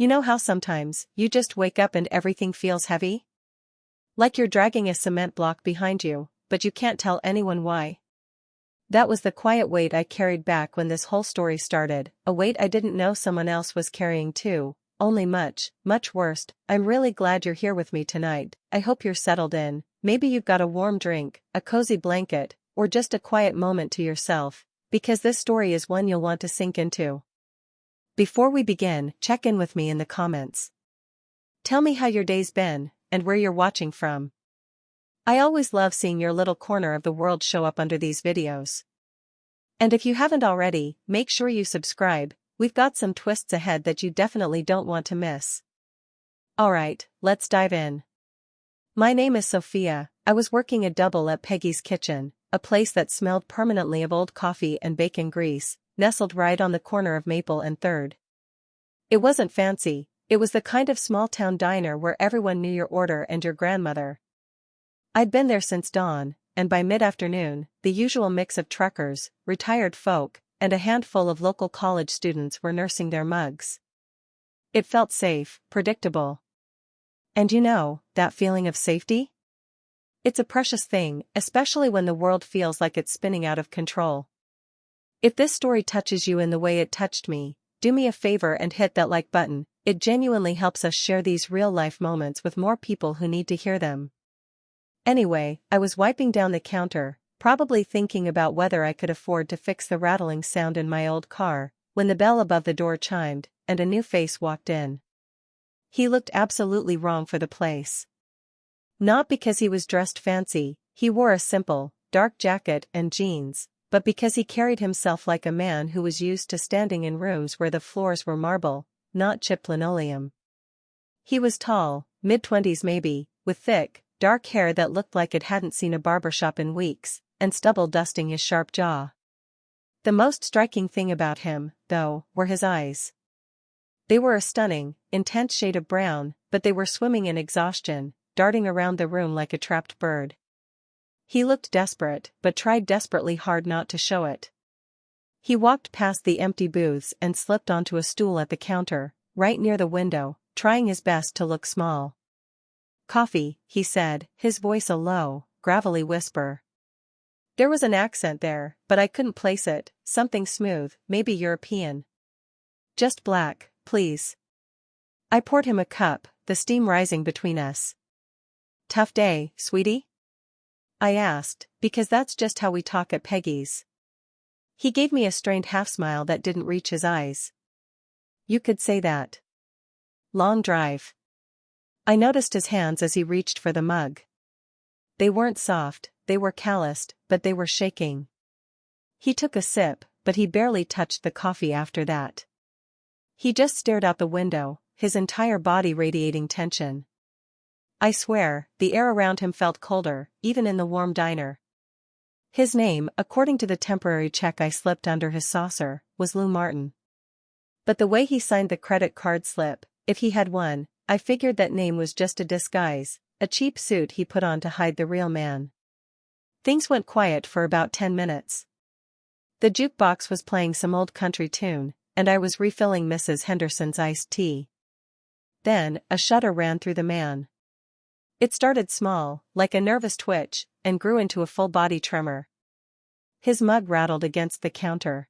You know how sometimes you just wake up and everything feels heavy? Like you're dragging a cement block behind you, but you can't tell anyone why. That was the quiet weight I carried back when this whole story started, a weight I didn't know someone else was carrying too, only much, much worse. I'm really glad you're here with me tonight. I hope you're settled in, maybe you've got a warm drink, a cozy blanket, or just a quiet moment to yourself, because this story is one you'll want to sink into. Before we begin, check in with me in the comments. Tell me how your day's been, and where you're watching from. I always love seeing your little corner of the world show up under these videos. And if you haven't already, make sure you subscribe, we've got some twists ahead that you definitely don't want to miss. Alright, let's dive in. My name is Sophia. I was working a double at Peggy's Kitchen, a place that smelled permanently of old coffee and bacon grease, nestled right on the corner of Maple and 3rd. It wasn't fancy, it was the kind of small-town diner where everyone knew your order and your grandmother. I'd been there since dawn, and by mid-afternoon, the usual mix of truckers, retired folk, and a handful of local college students were nursing their mugs. It felt safe, predictable. And you know, that feeling of safety? It's a precious thing, especially when the world feels like it's spinning out of control. If this story touches you in the way it touched me, do me a favor and hit that like button. It genuinely helps us share these real-life moments with more people who need to hear them. Anyway, I was wiping down the counter, probably thinking about whether I could afford to fix the rattling sound in my old car, when the bell above the door chimed, and a new face walked in. He looked absolutely wrong for the place. Not because he was dressed fancy, he wore a simple, dark jacket and jeans, but because he carried himself like a man who was used to standing in rooms where the floors were marble, not chipped linoleum. He was tall, mid-20s maybe, with thick, dark hair that looked like it hadn't seen a barbershop in weeks, and stubble dusting his sharp jaw. The most striking thing about him, though, were his eyes. They were a stunning, intense shade of brown, but they were swimming in exhaustion, darting around the room like a trapped bird. He looked desperate, but tried desperately hard not to show it. He walked past the empty booths and slipped onto a stool at the counter, right near the window, trying his best to look small. "Coffee," he said, his voice a low, gravelly whisper. There was an accent there, but I couldn't place it, something smooth, maybe European. "Just black, please." I poured him a cup, the steam rising between us. "Tough day, sweetie?" I asked, because that's just how we talk at Peggy's. He gave me a strained half-smile that didn't reach his eyes. "You could say that." "Long drive?" I noticed his hands as he reached for the mug. They weren't soft, they were calloused, but they were shaking. He took a sip, but he barely touched the coffee after that. He just stared out the window, his entire body radiating tension. I swear, the air around him felt colder, even in the warm diner. His name, according to the temporary check I slipped under his saucer, was Lou Martin. But the way he signed the credit card slip, if he had one, I figured that name was just a disguise, a cheap suit he put on to hide the real man. Things went quiet for about 10 minutes. The jukebox was playing some old country tune, and I was refilling Mrs. Henderson's iced tea. Then, a shudder ran through the man. It started small, like a nervous twitch, and grew into a full-body tremor. His mug rattled against the counter.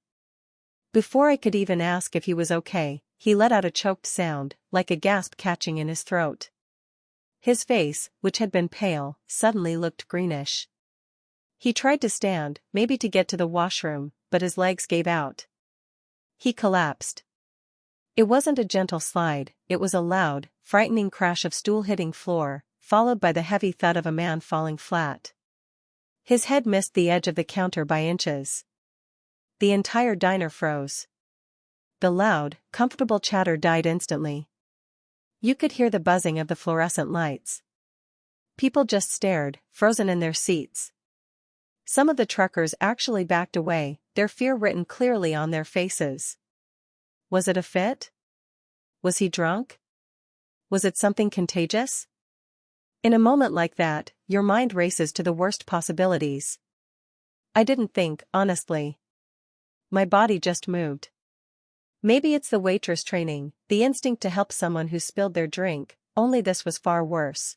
Before I could even ask if he was okay, he let out a choked sound, like a gasp catching in his throat. His face, which had been pale, suddenly looked greenish. He tried to stand, maybe to get to the washroom, but his legs gave out. He collapsed. It wasn't a gentle slide, it was a loud, frightening crash of stool hitting floor, followed by the heavy thud of a man falling flat. His head missed the edge of the counter by inches. The entire diner froze. The loud, comfortable chatter died instantly. You could hear the buzzing of the fluorescent lights. People just stared, frozen in their seats. Some of the truckers actually backed away, their fear written clearly on their faces. Was it a fit? Was he drunk? Was it something contagious? In a moment like that, your mind races to the worst possibilities. I didn't think, honestly. My body just moved. Maybe it's the waitress training, the instinct to help someone who spilled their drink, only this was far worse.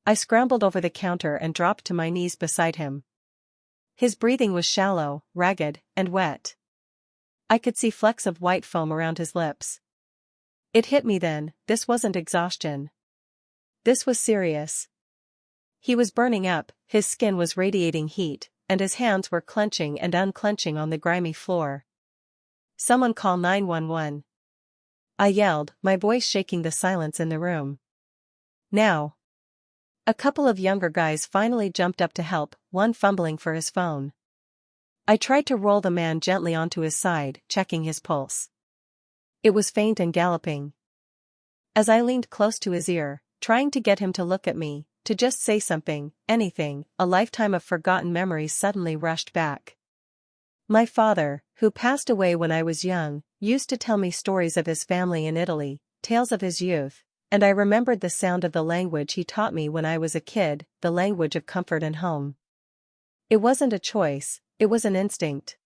I scrambled over the counter and dropped to my knees beside him. His breathing was shallow, ragged, and wet. I could see flecks of white foam around his lips. It hit me then, this wasn't exhaustion. This was serious. He was burning up, his skin was radiating heat, and his hands were clenching and unclenching on the grimy floor. "Someone call 911. I yelled, my voice shaking the silence in the room. "Now." A couple of younger guys finally jumped up to help, one fumbling for his phone. I tried to roll the man gently onto his side, checking his pulse. It was faint and galloping. As I leaned close to his ear, trying to get him to look at me, to just say something, anything, a lifetime of forgotten memories suddenly rushed back. My father, who passed away when I was young, used to tell me stories of his family in Italy, tales of his youth, and I remembered the sound of the language he taught me when I was a kid, the language of comfort and home. It wasn't a choice, it was an instinct.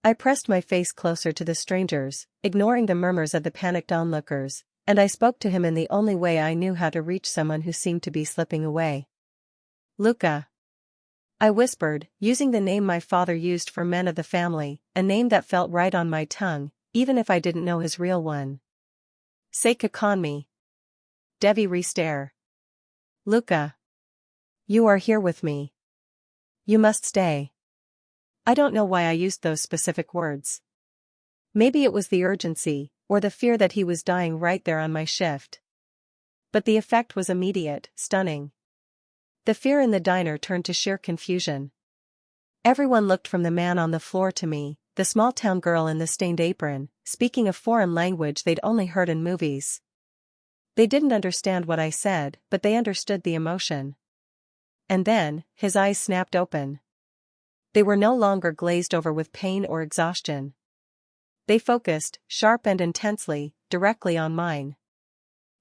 I pressed my face closer to the stranger's, ignoring the murmurs of the panicked onlookers, and I spoke to him in the only way I knew how to reach someone who seemed to be slipping away. "Luca," I whispered, using the name my father used for men of the family, a name that felt right on my tongue, even if I didn't know his real one. "Say Kakonmi." Devi re-stare. "Luca. You are here with me. You must stay." I don't know why I used those specific words. Maybe it was the urgency, or the fear that he was dying right there on my shift. But the effect was immediate, stunning. The fear in the diner turned to sheer confusion. Everyone looked from the man on the floor to me, the small-town girl in the stained apron, speaking a foreign language they'd only heard in movies. They didn't understand what I said, but they understood the emotion. And then, his eyes snapped open. They were no longer glazed over with pain or exhaustion. They focused, sharp and intensely, directly on mine.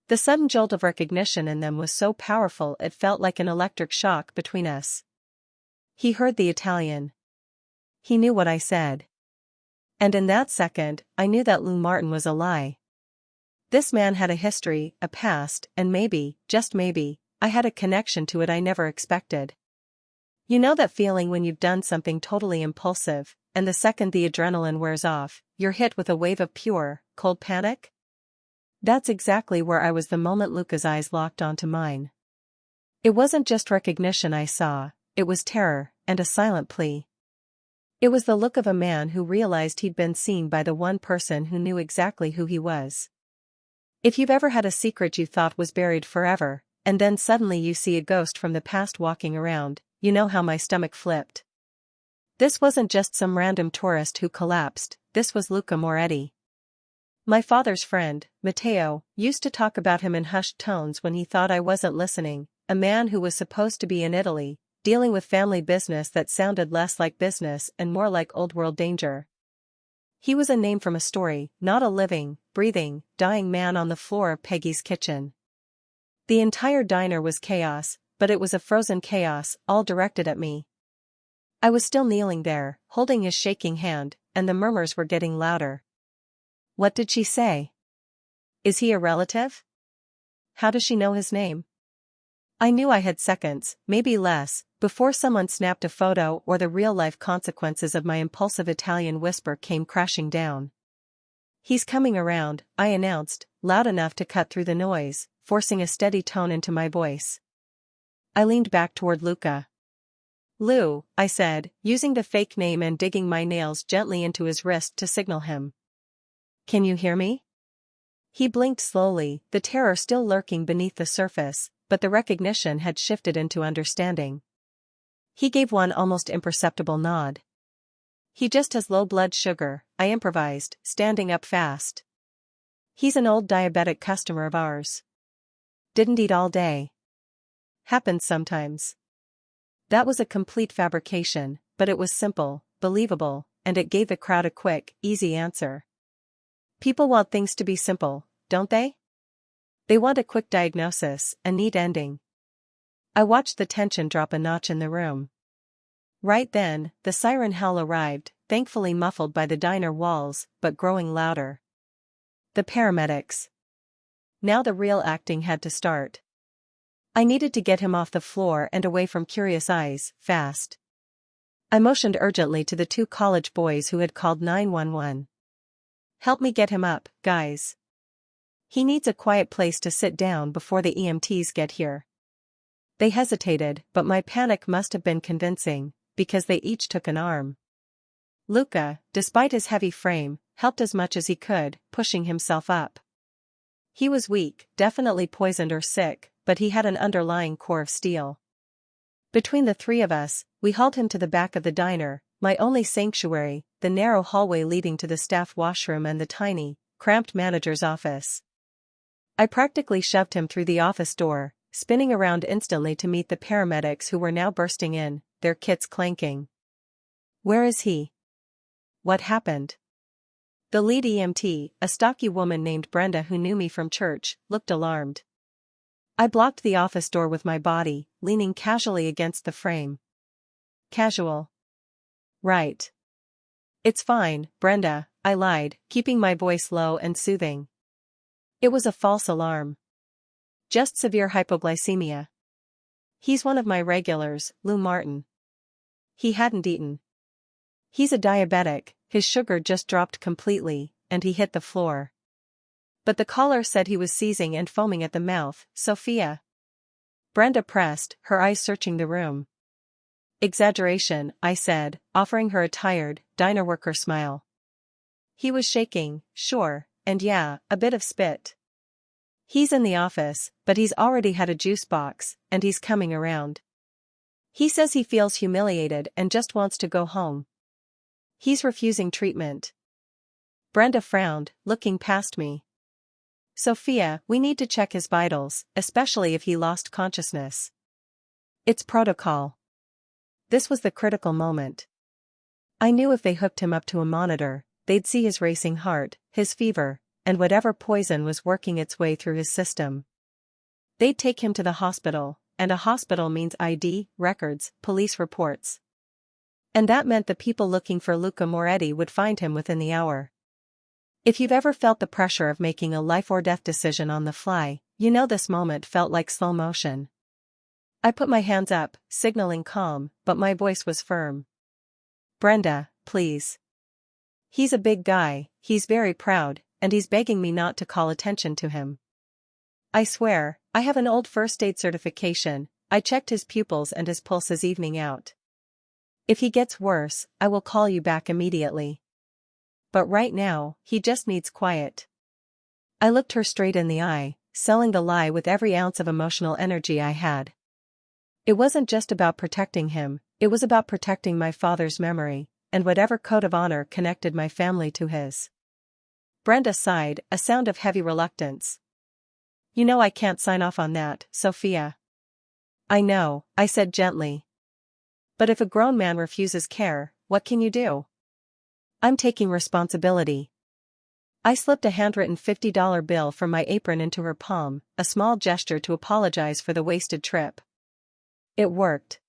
The sudden jolt of recognition in them was so powerful it felt like an electric shock between us. He heard the Italian. He knew what I said. And in that second, I knew that Lou Martin was a lie. This man had a history, a past, and maybe, just maybe, I had a connection to it I never expected. You know that feeling when you've done something totally impulsive, and the second the adrenaline wears off, you're hit with a wave of pure, cold panic? That's exactly where I was the moment Luca's eyes locked onto mine. It wasn't just recognition I saw, it was terror, and a silent plea. It was the look of a man who realized he'd been seen by the one person who knew exactly who he was. If you've ever had a secret you thought was buried forever, and then suddenly you see a ghost from the past walking around, you know how my stomach flipped. This wasn't just some random tourist who collapsed, this was Luca Moretti. My father's friend, Matteo, used to talk about him in hushed tones when he thought I wasn't listening, a man who was supposed to be in Italy, dealing with family business that sounded less like business and more like old-world danger. He was a name from a story, not a living, breathing, dying man on the floor of Peggy's kitchen. The entire diner was chaos, but it was a frozen chaos, all directed at me. I was still kneeling there, holding his shaking hand, and the murmurs were getting louder. What did she say? Is he a relative? How does she know his name? I knew I had seconds, maybe less, before someone snapped a photo or the real-life consequences of my impulsive Italian whisper came crashing down. "He's coming around," I announced, loud enough to cut through the noise, forcing a steady tone into my voice. I leaned back toward Luca. "Lou," I said, using the fake name and digging my nails gently into his wrist to signal him. "Can you hear me?" He blinked slowly, the terror still lurking beneath the surface, but the recognition had shifted into understanding. He gave one almost imperceptible nod. "He just has low blood sugar," I improvised, standing up fast. "He's an old diabetic customer of ours. Didn't eat all day. Happens sometimes." That was a complete fabrication, but it was simple, believable, and it gave the crowd a quick, easy answer. People want things to be simple, don't they? They want a quick diagnosis, a neat ending. I watched the tension drop a notch in the room. Right then, the siren howl arrived, thankfully muffled by the diner walls, but growing louder. The paramedics. Now the real acting had to start. I needed to get him off the floor and away from curious eyes, fast. I motioned urgently to the 2 college boys who had called 911. "Help me get him up, guys. He needs a quiet place to sit down before the EMTs get here." They hesitated, but my panic must have been convincing, because they each took an arm. Luca, despite his heavy frame, helped as much as he could, pushing himself up. He was weak, definitely poisoned or sick, but he had an underlying core of steel. Between the 3 of us, we hauled him to the back of the diner, my only sanctuary, the narrow hallway leading to the staff washroom and the tiny, cramped manager's office. I practically shoved him through the office door, spinning around instantly to meet the paramedics who were now bursting in, their kits clanking. "Where is he? What happened?" The lead EMT, a stocky woman named Brenda who knew me from church, looked alarmed. I blocked the office door with my body, leaning casually against the frame. "Casual. Right. It's fine, Brenda," I lied, keeping my voice low and soothing. It was a false alarm. "Just severe hypoglycemia. He's one of my regulars, Lou Martin. He hadn't eaten. He's a diabetic, his sugar just dropped completely, and he hit the floor." But the caller said he was seizing and foaming at the mouth, Sophia. Brenda pressed, her eyes searching the room. "Exaggeration," I said, offering her a tired, diner worker smile. "He was shaking, sure, and yeah, a bit of spit. He's in the office, but he's already had a juice box, and he's coming around. He says he feels humiliated and just wants to go home. He's refusing treatment." Brenda frowned, looking past me. "Sophia, we need to check his vitals, especially if he lost consciousness. It's protocol." This was the critical moment. I knew if they hooked him up to a monitor, they'd see his racing heart, his fever, and whatever poison was working its way through his system. They'd take him to the hospital, and a hospital means ID, records, police reports. And that meant the people looking for Luca Moretti would find him within the hour. If you've ever felt the pressure of making a life-or-death decision on the fly, you know this moment felt like slow motion. I put my hands up, signaling calm, but my voice was firm. "Brenda, please. He's a big guy, he's very proud, and he's begging me not to call attention to him. I swear, I have an old first aid certification. I checked his pupils and his pulse his evening out. If he gets worse, I will call you back immediately. But right now, he just needs quiet." I looked her straight in the eye, selling the lie with every ounce of emotional energy I had. It wasn't just about protecting him, it was about protecting my father's memory, and whatever code of honor connected my family to his. Brenda sighed, a sound of heavy reluctance. "You know I can't sign off on that, Sophia." "I know," I said gently. "But if a grown man refuses care, what can you do?" "I'm taking responsibility." I slipped a handwritten $50 bill from my apron into her palm, a small gesture to apologize for the wasted trip. It worked.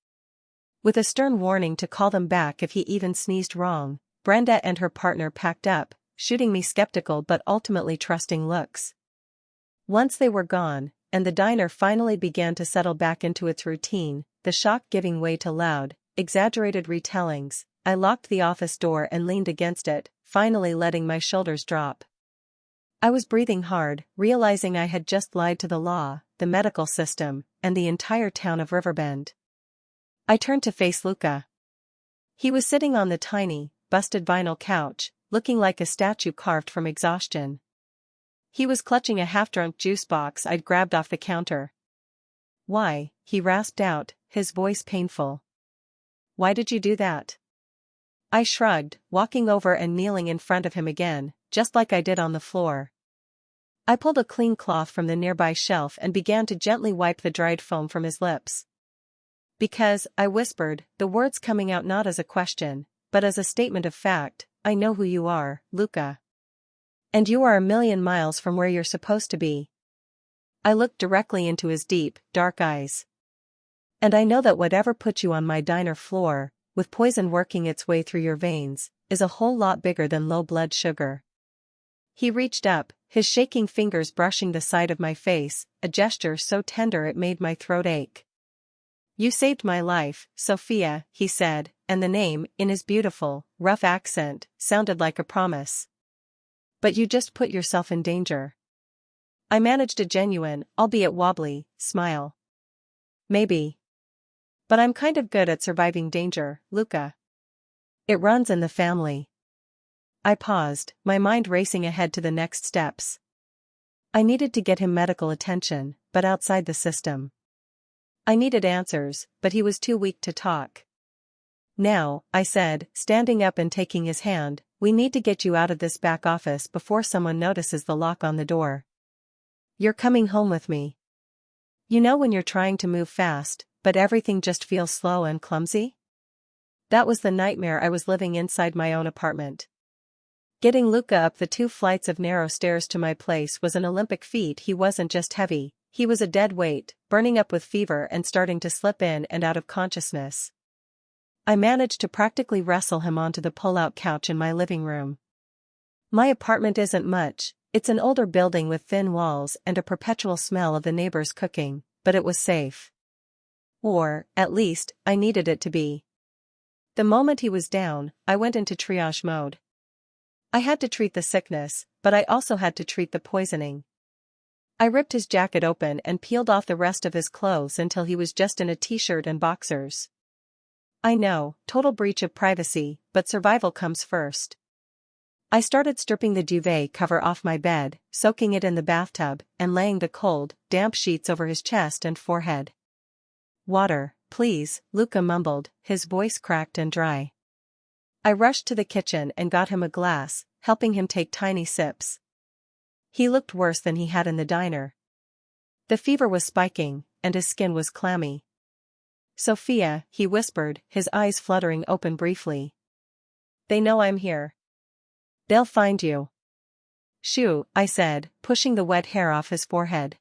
With a stern warning to call them back if he even sneezed wrong, Brenda and her partner packed up, shooting me skeptical but ultimately trusting looks. Once they were gone, and the diner finally began to settle back into its routine, the shock giving way to loud, exaggerated retellings, I locked the office door and leaned against it, finally letting my shoulders drop. I was breathing hard, realizing I had just lied to the law, the medical system, and the entire town of Riverbend. I turned to face Luca. He was sitting on the tiny, busted vinyl couch, looking like a statue carved from exhaustion. He was clutching a half-drunk juice box I'd grabbed off the counter. "Why?" he rasped out, his voice painful. "Why did you do that?" I shrugged, walking over and kneeling in front of him again, just like I did on the floor. I pulled a clean cloth from the nearby shelf and began to gently wipe the dried foam from his lips. "Because," I whispered, the words coming out not as a question, but as a statement of fact, "I know who you are, Luca. And you are a million miles from where you're supposed to be." I looked directly into his deep, dark eyes. "And I know that whatever put you on my diner floor, with poison working its way through your veins, is a whole lot bigger than low blood sugar. He reached up, his shaking fingers brushing the side of my face, a gesture so tender it made my throat ache. You saved my life, Sophia, he said, and the name, in his beautiful, rough accent, sounded like a promise. But you just put yourself in danger. I managed a genuine, albeit wobbly, smile. Maybe. But I'm kind of good at surviving danger, Luca. It runs in the family. I paused, my mind racing ahead to the next steps. I needed to get him medical attention, but outside the system. I needed answers, but he was too weak to talk. Now, I said, standing up and taking his hand, we need to get you out of this back office before someone notices the lock on the door. You're coming home with me. You know when you're trying to move fast, but everything just feels slow and clumsy? That was the nightmare I was living inside my own apartment. Getting Luca up the 2 flights of narrow stairs to my place was an Olympic feat. He wasn't just heavy, he was a dead weight, burning up with fever and starting to slip in and out of consciousness. I managed to practically wrestle him onto the pull-out couch in my living room. My apartment isn't much, it's an older building with thin walls and a perpetual smell of the neighbors cooking, but it was safe. Or, at least, I needed it to be. The moment he was down, I went into triage mode. I had to treat the sickness, but I also had to treat the poisoning. I ripped his jacket open and peeled off the rest of his clothes until he was just in a t-shirt and boxers. I know, total breach of privacy, but survival comes first. I started stripping the duvet cover off my bed, soaking it in the bathtub, and laying the cold, damp sheets over his chest and forehead. Water, please, Luca mumbled, his voice cracked and dry. I rushed to the kitchen and got him a glass, helping him take tiny sips. He looked worse than he had in the diner. The fever was spiking, and his skin was clammy. Sophia, he whispered, his eyes fluttering open briefly. They know I'm here. They'll find you. Shoo, I said, pushing the wet hair off his forehead.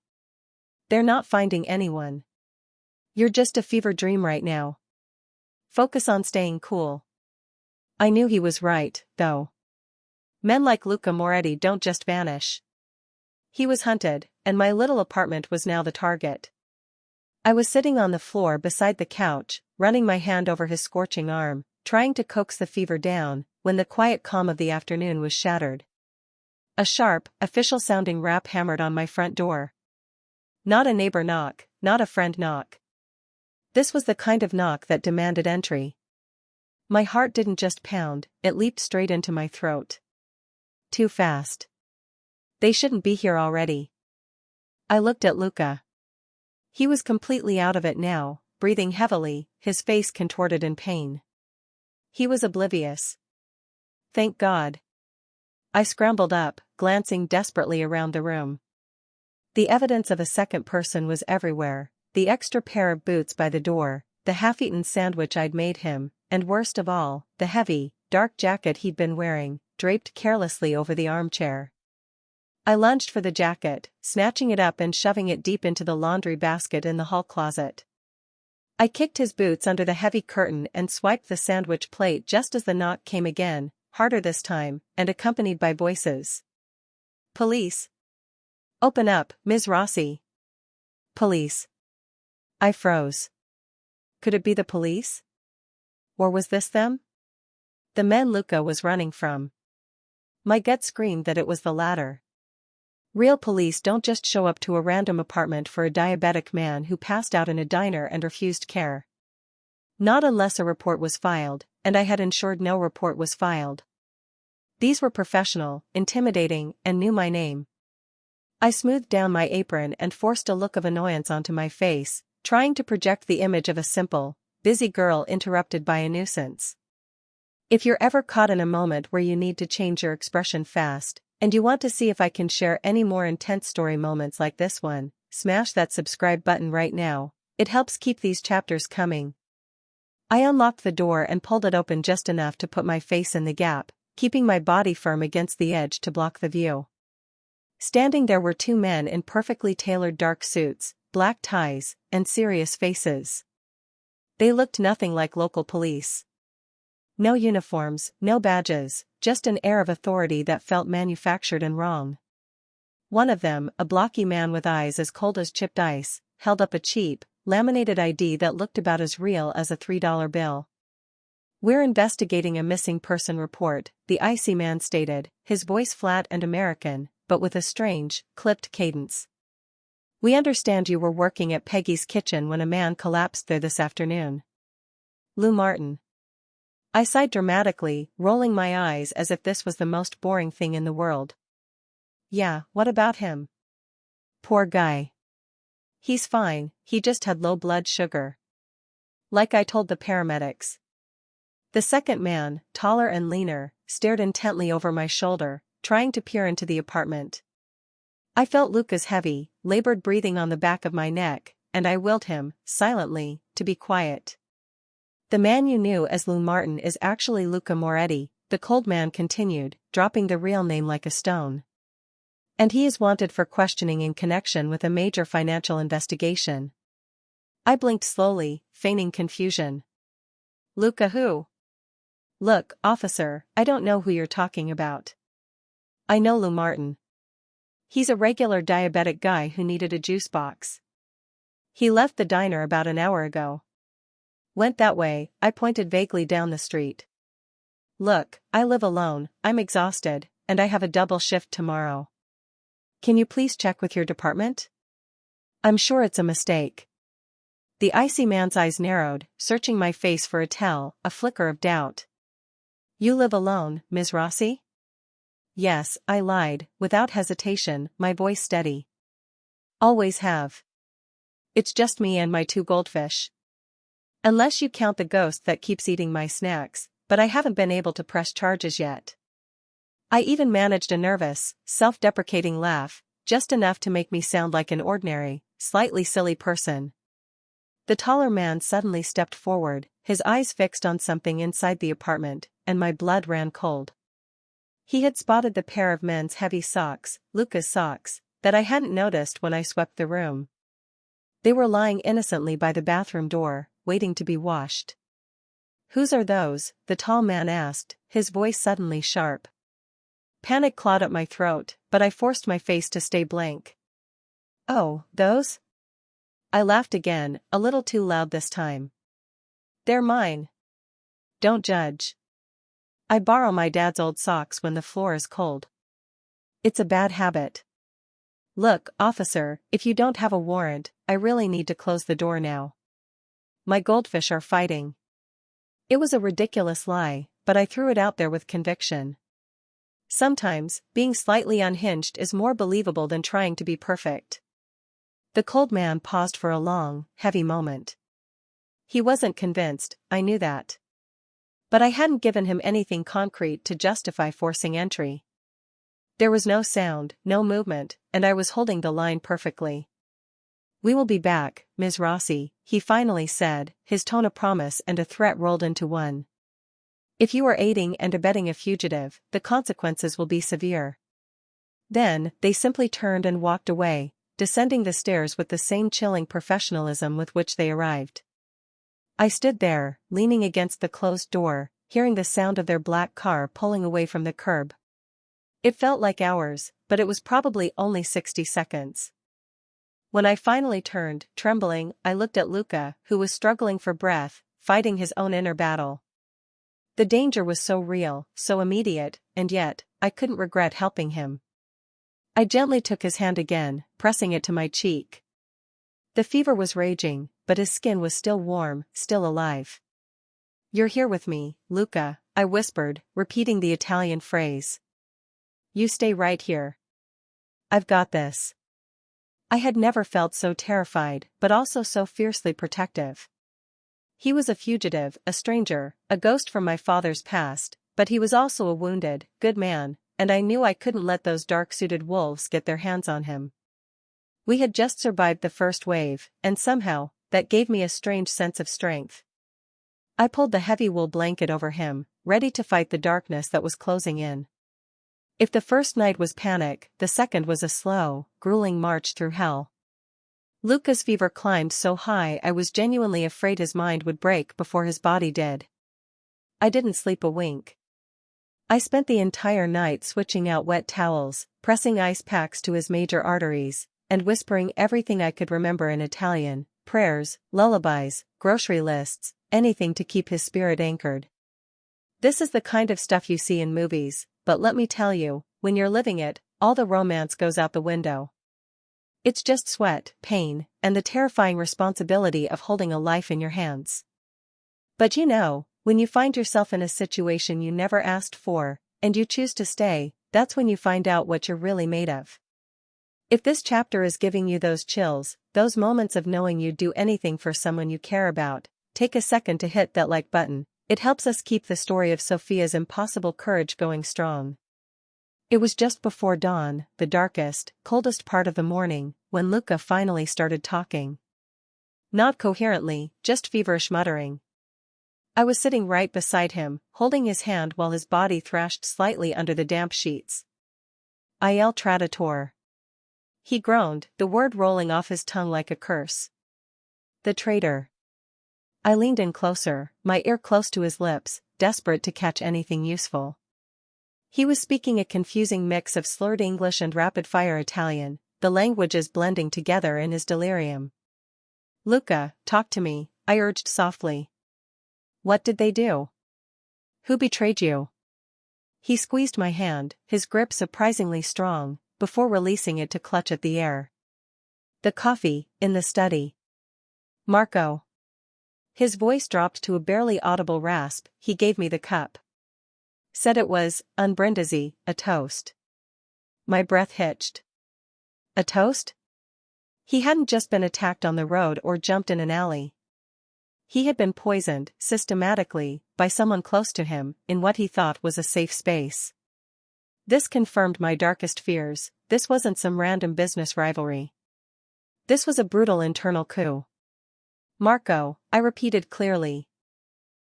They're not finding anyone. You're just a fever dream right now. Focus on staying cool. I knew he was right, though. Men like Luca Moretti don't just vanish. He was hunted, and my little apartment was now the target. I was sitting on the floor beside the couch, running my hand over his scorching arm, trying to coax the fever down, when the quiet calm of the afternoon was shattered. A sharp, official-sounding rap hammered on my front door. Not a neighbor knock, not a friend knock. This was the kind of knock that demanded entry. My heart didn't just pound, it leaped straight into my throat. Too fast. They shouldn't be here already. I looked at Luca. He was completely out of it now, breathing heavily, his face contorted in pain. He was oblivious. Thank God. I scrambled up, glancing desperately around the room. The evidence of a second person was everywhere, the extra pair of boots by the door, the half-eaten sandwich I'd made him, and worst of all, the heavy, dark jacket he'd been wearing, draped carelessly over the armchair. I lunged for the jacket, snatching it up and shoving it deep into the laundry basket in the hall closet. I kicked his boots under the heavy curtain and swiped the sandwich plate just as the knock came again, harder this time, and accompanied by voices. Police. Open up, Ms. Rossi. Police. I froze. Could it be the police? Or was this them? The men Luca was running from. My gut screamed that it was the latter. Real police don't just show up to a random apartment for a diabetic man who passed out in a diner and refused care. Not unless a report was filed, and I had ensured no report was filed. These were professional, intimidating, and knew my name. I smoothed down my apron and forced a look of annoyance onto my face, trying to project the image of a simple, busy girl interrupted by a nuisance. If you're ever caught in a moment where you need to change your expression fast, and you want to see if I can share any more intense story moments like this one, smash that subscribe button right now. It helps keep these chapters coming. I unlocked the door and pulled it open just enough to put my face in the gap, keeping my body firm against the edge to block the view. Standing there were 2 men in perfectly tailored dark suits, black ties, and serious faces. They looked nothing like local police. No uniforms, no badges, just an air of authority that felt manufactured and wrong. One of them, a blocky man with eyes as cold as chipped ice, held up a cheap, laminated ID that looked about as real as a $3 bill. "We're investigating a missing person report," the icy man stated, his voice flat and American, but with a strange, clipped cadence. "We understand you were working at Peggy's kitchen when a man collapsed there this afternoon." Lou Martin. I sighed dramatically, rolling my eyes as if this was the most boring thing in the world. "Yeah, what about him?" "Poor guy. He's fine, he just had low blood sugar. Like I told the paramedics." The second man, taller and leaner, stared intently over my shoulder, trying to peer into the apartment. I felt Luca's heavy, labored breathing on the back of my neck, and I willed him, silently, to be quiet. "The man you knew as Lou Martin is actually Luca Moretti," the cold man continued, dropping the real name like a stone. "And he is wanted for questioning in connection with a major financial investigation." I blinked slowly, feigning confusion. "Luca who?" "Look, officer, I don't know who you're talking about." "I know Lou Martin. He's a regular diabetic guy who needed a juice box. He left the diner about an hour ago. Went that way," I pointed vaguely down the street. "Look, I live alone, I'm exhausted, and I have a double shift tomorrow. Can you please check with your department? I'm sure it's a mistake." The icy man's eyes narrowed, searching my face for a tell, a flicker of doubt. "You live alone, Ms. Rossi?" "Yes," I lied, without hesitation, my voice steady. "Always have. It's just me and my 2 goldfish. Unless you count the ghost that keeps eating my snacks, but I haven't been able to press charges yet." I even managed a nervous, self-deprecating laugh, just enough to make me sound like an ordinary, slightly silly person. The taller man suddenly stepped forward, his eyes fixed on something inside the apartment, and my blood ran cold. He had spotted the pair of men's heavy socks, Luca's socks, that I hadn't noticed when I swept the room. They were lying innocently by the bathroom door, waiting to be washed. "Whose are those?" the tall man asked, his voice suddenly sharp. Panic clawed at my throat, but I forced my face to stay blank. "Oh, those?" I laughed again, a little too loud this time. "They're mine. Don't judge. I borrow my dad's old socks when the floor is cold. It's a bad habit. Look, officer, if you don't have a warrant, I really need to close the door now. My goldfish are fighting." It was a ridiculous lie, but I threw it out there with conviction. Sometimes, being slightly unhinged is more believable than trying to be perfect. The cold man paused for a long, heavy moment. He wasn't convinced, I knew that. But I hadn't given him anything concrete to justify forcing entry. There was no sound, no movement, and I was holding the line perfectly. "We will be back, Ms. Rossi," he finally said, his tone a promise and a threat rolled into one. "If you are aiding and abetting a fugitive, the consequences will be severe." Then, they simply turned and walked away, descending the stairs with the same chilling professionalism with which they arrived. I stood there, leaning against the closed door, hearing the sound of their black car pulling away from the curb. It felt like hours, but it was probably only 60 seconds. When I finally turned, trembling, I looked at Luca, who was struggling for breath, fighting his own inner battle. The danger was so real, so immediate, and yet, I couldn't regret helping him. I gently took his hand again, pressing it to my cheek. The fever was raging, but his skin was still warm, still alive. "You're here with me, Luca," I whispered, repeating the Italian phrase. "You stay right here. I've got this." I had never felt so terrified, but also so fiercely protective. He was a fugitive, a stranger, a ghost from my father's past, but he was also a wounded, good man, and I knew I couldn't let those dark-suited wolves get their hands on him. We had just survived the first wave, and somehow, that gave me a strange sense of strength. I pulled the heavy wool blanket over him, ready to fight the darkness that was closing in. If the first night was panic, the second was a slow, grueling march through hell. Luca's fever climbed so high I was genuinely afraid his mind would break before his body did. I didn't sleep a wink. I spent the entire night switching out wet towels, pressing ice packs to his major arteries, and whispering everything I could remember in Italian: prayers, lullabies, grocery lists, anything to keep his spirit anchored. This is the kind of stuff you see in movies, but let me tell you, when you're living it, all the romance goes out the window. It's just sweat, pain, and the terrifying responsibility of holding a life in your hands. But you know, when you find yourself in a situation you never asked for, and you choose to stay, that's when you find out what you're really made of. If this chapter is giving you those chills, those moments of knowing you'd do anything for someone you care about, take a second to hit that like button. It helps us keep the story of Sophia's impossible courage going strong. It was just before dawn, the darkest, coldest part of the morning, when Luca finally started talking. Not coherently, just feverish muttering. I was sitting right beside him, holding his hand while his body thrashed slightly under the damp sheets. Il traditore. He groaned, the word rolling off his tongue like a curse. The traitor. I leaned in closer, my ear close to his lips, desperate to catch anything useful. He was speaking a confusing mix of slurred English and rapid-fire Italian, the languages blending together in his delirium. Luca, talk to me, I urged softly. What did they do? Who betrayed you? He squeezed my hand, his grip surprisingly strong, before releasing it to clutch at the air. The coffee, in the study. Marco. His voice dropped to a barely audible rasp. He gave me the cup. Said it was, un brindisi, a toast. My breath hitched. A toast? He hadn't just been attacked on the road or jumped in an alley. He had been poisoned, systematically, by someone close to him, in what he thought was a safe space. This confirmed my darkest fears. This wasn't some random business rivalry. This was a brutal internal coup. Marco, I repeated clearly.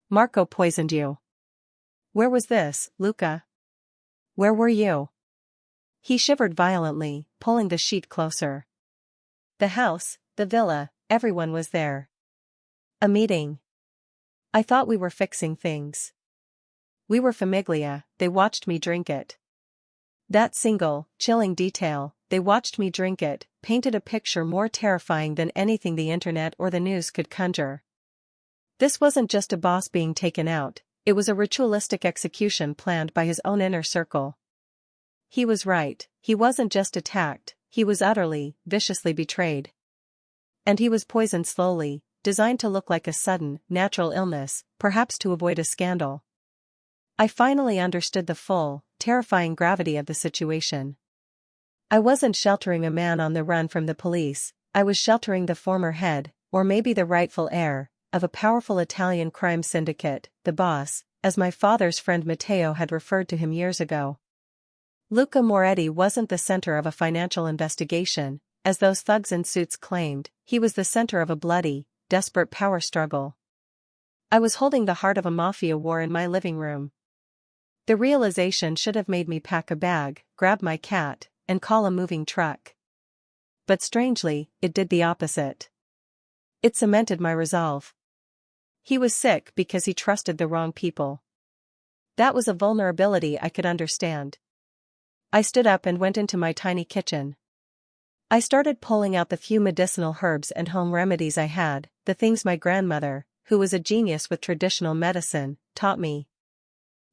Marco poisoned you. Where was this, Luca? Where were you? He shivered violently, pulling the sheet closer. The house, the villa, everyone was there. A meeting. I thought we were fixing things. We were famiglia, they watched me drink it. That single, chilling detail, they watched me drink it, painted a picture more terrifying than anything the internet or the news could conjure. This wasn't just a boss being taken out, it was a ritualistic execution planned by his own inner circle. He was right, he wasn't just attacked, he was utterly, viciously betrayed. And he was poisoned slowly, designed to look like a sudden, natural illness, perhaps to avoid a scandal. I finally understood the full, terrifying gravity of the situation. I wasn't sheltering a man on the run from the police, I was sheltering the former head, or maybe the rightful heir, of a powerful Italian crime syndicate, the boss, as my father's friend Matteo had referred to him years ago. Luca Moretti wasn't the center of a financial investigation, as those thugs in suits claimed, he was the center of a bloody, desperate power struggle. I was holding the heart of a mafia war in my living room. The realization should have made me pack a bag, grab my cat, and call a moving truck. But strangely, it did the opposite. It cemented my resolve. He was sick because he trusted the wrong people. That was a vulnerability I could understand. I stood up and went into my tiny kitchen. I started pulling out the few medicinal herbs and home remedies I had, the things my grandmother, who was a genius with traditional medicine, taught me.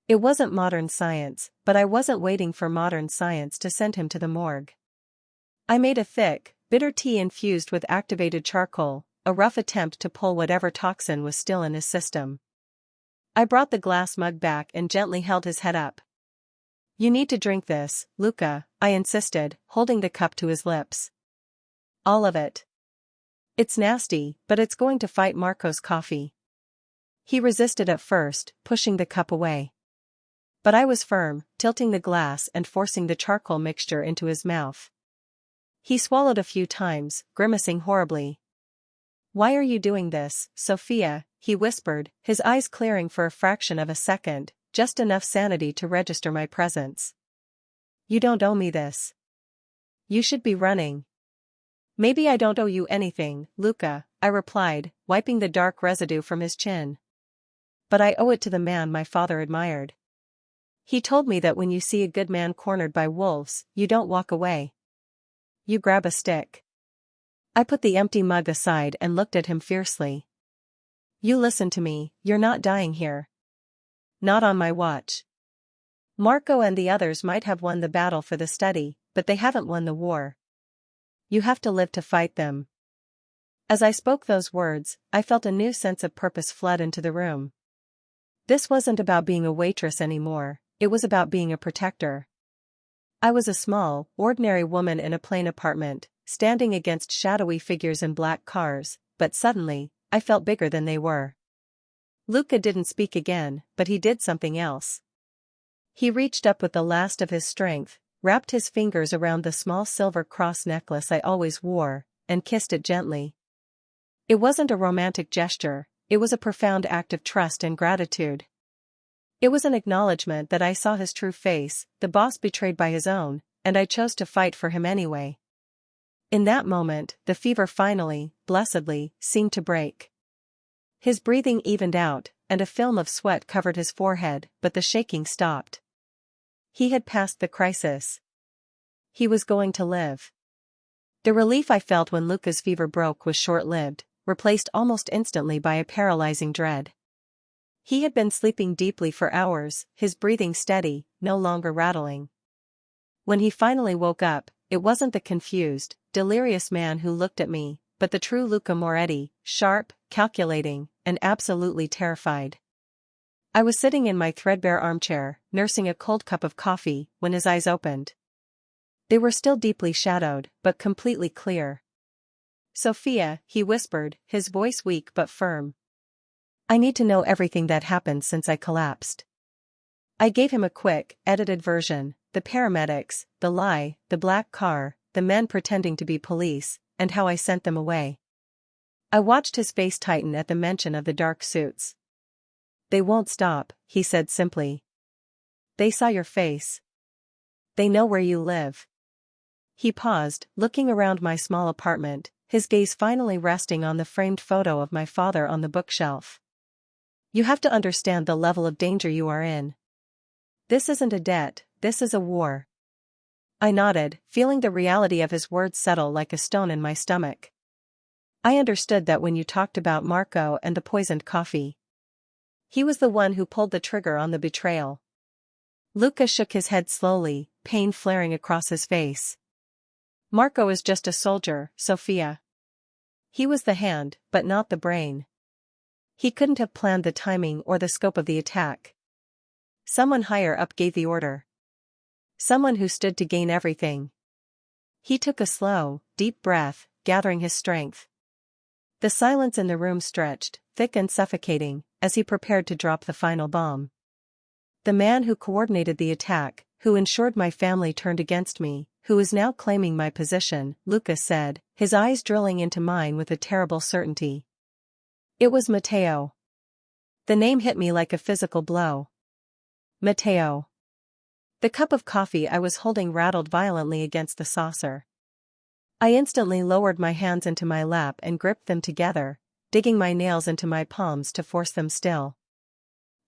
It wasn't modern science, but I wasn't waiting for modern science to send him to the morgue. I made a thick, bitter tea infused with activated charcoal, a rough attempt to pull whatever toxin was still in his system. I brought the glass mug back and gently held his head up. You need to drink this, Luca, I insisted, holding the cup to his lips. All of it. It's nasty, but it's going to fight Marco's coffee. He resisted at first, pushing the cup away. But I was firm, tilting the glass and forcing the charcoal mixture into his mouth. He swallowed a few times, grimacing horribly. Why are you doing this, Sophia? He whispered, his eyes clearing for a fraction of a second, just enough sanity to register my presence. You don't owe me this. You should be running. Maybe I don't owe you anything, Luca, I replied, wiping the dark residue from his chin. but I owe it to the man my father admired. He told me that when you see a good man cornered by wolves, you don't walk away. You grab a stick. I put the empty mug aside and looked at him fiercely. You listen to me, you're not dying here. Not on my watch. Marco and the others might have won the battle for the study, but they haven't won the war. You have to live to fight them. As I spoke those words, I felt a new sense of purpose flood into the room. This wasn't about being a waitress anymore, it was about being a protector. I was a small, ordinary woman in a plain apartment, standing against shadowy figures in black cars, but suddenly, I felt bigger than they were. Luca didn't speak again, but he did something else. He reached up with the last of his strength, wrapped his fingers around the small silver cross necklace I always wore, and kissed it gently. It wasn't a romantic gesture, it was a profound act of trust and gratitude. It was an acknowledgement that I saw his true face, the boss betrayed by his own, and I chose to fight for him anyway. In that moment, the fever finally, blessedly, seemed to break. His breathing evened out, and a film of sweat covered his forehead, but the shaking stopped. He had passed the crisis. He was going to live. The relief I felt when Luca's fever broke was short-lived, replaced almost instantly by a paralyzing dread. He had been sleeping deeply for hours, his breathing steady, no longer rattling. When he finally woke up, it wasn't the confused, delirious man who looked at me, but the true Luca Moretti, sharp, calculating, and absolutely terrified. I was sitting in my threadbare armchair, nursing a cold cup of coffee, when his eyes opened. They were still deeply shadowed, but completely clear. "Sophia," he whispered, his voice weak but firm. "I need to know everything that happened since I collapsed." I gave him a quick, edited version, the paramedics, the lie, the black car, the men pretending to be police, and how I sent them away. I watched his face tighten at the mention of the dark suits. "They won't stop," he said simply. "They saw your face. They know where you live." He paused, looking around my small apartment, his gaze finally resting on the framed photo of my father on the bookshelf. "You have to understand the level of danger you are in. This isn't a debt, this is a war." I nodded, feeling the reality of his words settle like a stone in my stomach. "I understood that when you talked about Marco and the poisoned coffee. He was the one who pulled the trigger on the betrayal." Luca shook his head slowly, pain flaring across his face. "Marco is just a soldier, Sophia. He was the hand, but not the brain. He couldn't have planned the timing or the scope of the attack. Someone higher up gave the order. Someone who stood to gain everything." He took a slow, deep breath, gathering his strength. The silence in the room stretched, thick and suffocating, as he prepared to drop the final bomb. "The man who coordinated the attack, who ensured my family turned against me, who is now claiming my position," Luca said, his eyes drilling into mine with a terrible certainty. "It was Matteo." The name hit me like a physical blow. Matteo. The cup of coffee I was holding rattled violently against the saucer. I instantly lowered my hands into my lap and gripped them together, digging my nails into my palms to force them still.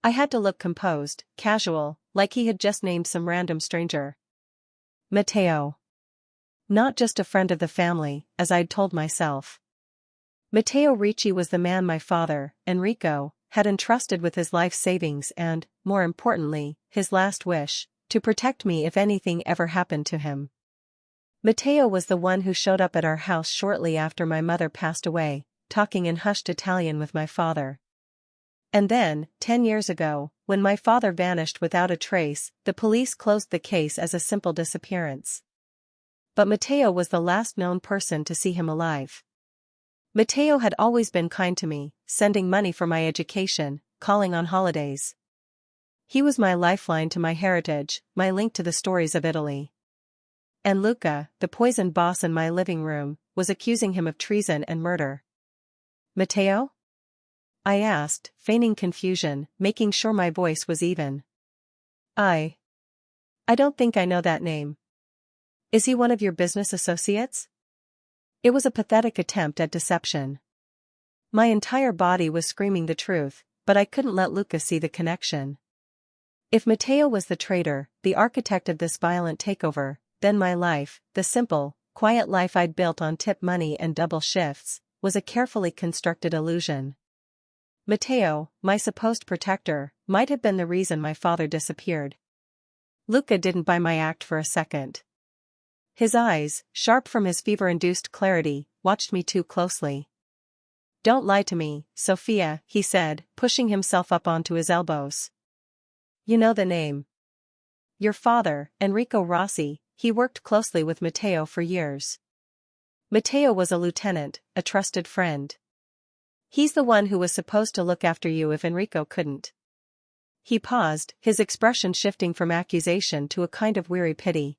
I had to look composed, casual, like he had just named some random stranger. Matteo. Not just a friend of the family, as I'd told myself. Matteo Ricci was the man my father, Enrico, had entrusted with his life savings and, more importantly, his last wish, to protect me if anything ever happened to him. Matteo was the one who showed up at our house shortly after my mother passed away, talking in hushed Italian with my father. And then, 10 years ago, when my father vanished without a trace, the police closed the case as a simple disappearance. But Matteo was the last known person to see him alive. Matteo had always been kind to me, sending money for my education, calling on holidays. He was my lifeline to my heritage, my link to the stories of Italy. And Luca, the poisoned boss in my living room, was accusing him of treason and murder. "Matteo?" I asked, feigning confusion, making sure my voice was even. I don't think I know that name. Is he one of your business associates?" It was a pathetic attempt at deception. My entire body was screaming the truth, but I couldn't let Luca see the connection. If Matteo was the traitor, the architect of this violent takeover, then my life, the simple, quiet life I'd built on tip money and double shifts, was a carefully constructed illusion. Matteo, my supposed protector, might have been the reason my father disappeared. Luca didn't buy my act for a second. His eyes, sharp from his fever-induced clarity, watched me too closely. "Don't lie to me, Sophia," he said, pushing himself up onto his elbows. "You know the name. Your father, Enrico Rossi, he worked closely with Matteo for years. Matteo was a lieutenant, a trusted friend. He's the one who was supposed to look after you if Enrico couldn't." He paused, his expression shifting from accusation to a kind of weary pity.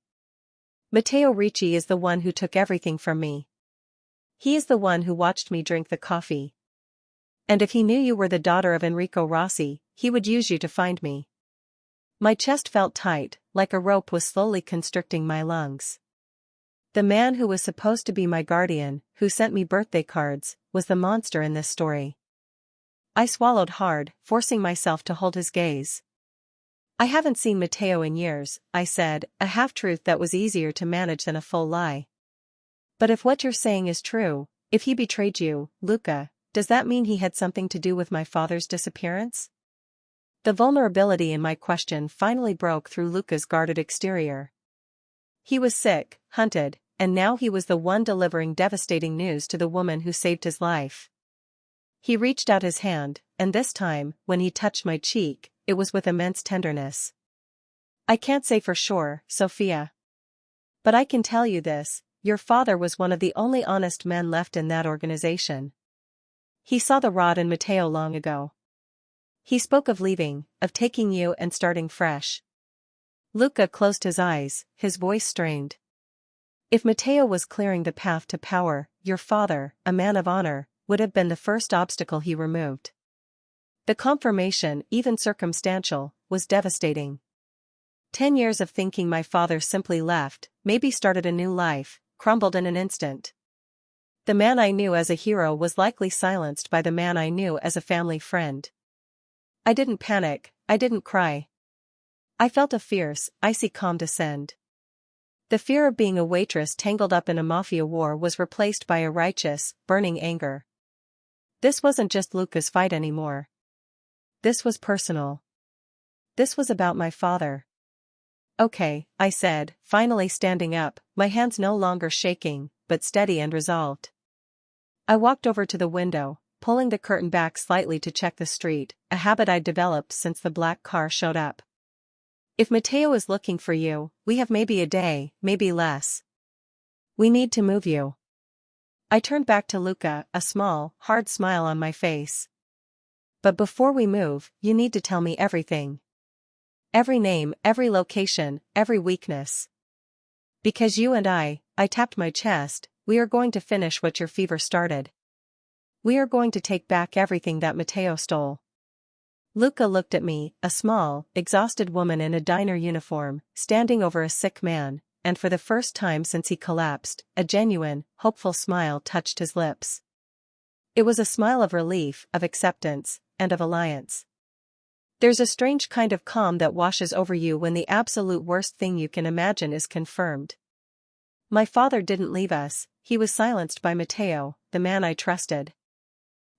"Matteo Ricci is the one who took everything from me. He is the one who watched me drink the coffee. And if he knew you were the daughter of Enrico Rossi, he would use you to find me." My chest felt tight, like a rope was slowly constricting my lungs. The man who was supposed to be my guardian, who sent me birthday cards, was the monster in this story. I swallowed hard, forcing myself to hold his gaze. "I haven't seen Matteo in years," I said, a half-truth that was easier to manage than a full lie. "But if what you're saying is true, if he betrayed you, Luca, does that mean he had something to do with my father's disappearance?" The vulnerability in my question finally broke through Luca's guarded exterior. He was sick, hunted, and now he was the one delivering devastating news to the woman who saved his life. He reached out his hand, and this time, when he touched my cheek, it was with immense tenderness. "I can't say for sure, Sophia. But I can tell you this, your father was one of the only honest men left in that organization. He saw the rot in Matteo long ago. He spoke of leaving, of taking you and starting fresh." Luca closed his eyes, his voice strained. "If Matteo was clearing the path to power, your father, a man of honor, would have been the first obstacle he removed." The confirmation, even circumstantial, was devastating. 10 years of thinking my father simply left, maybe started a new life, crumbled in an instant. The man I knew as a hero was likely silenced by the man I knew as a family friend. I didn't panic, I didn't cry. I felt a fierce, icy calm descend. The fear of being a waitress tangled up in a mafia war was replaced by a righteous, burning anger. This wasn't just Luca's fight anymore. This was personal. This was about my father. "Okay," I said, finally standing up, my hands no longer shaking, but steady and resolved. I walked over to the window, pulling the curtain back slightly to check the street, a habit I'd developed since the black car showed up. "If Matteo is looking for you, we have maybe a day, maybe less. We need to move you." I turned back to Luca, a small, hard smile on my face. "But before we move, you need to tell me everything. Every name, every location, every weakness. Because you and I tapped my chest, we are going to finish what your fever started. We are going to take back everything that Matteo stole." Luca looked at me, a small, exhausted woman in a diner uniform, standing over a sick man, and for the first time since he collapsed, a genuine, hopeful smile touched his lips. It was a smile of relief, of acceptance, and of alliance. There's a strange kind of calm that washes over you when the absolute worst thing you can imagine is confirmed. My father didn't leave us, he was silenced by Matteo, the man I trusted.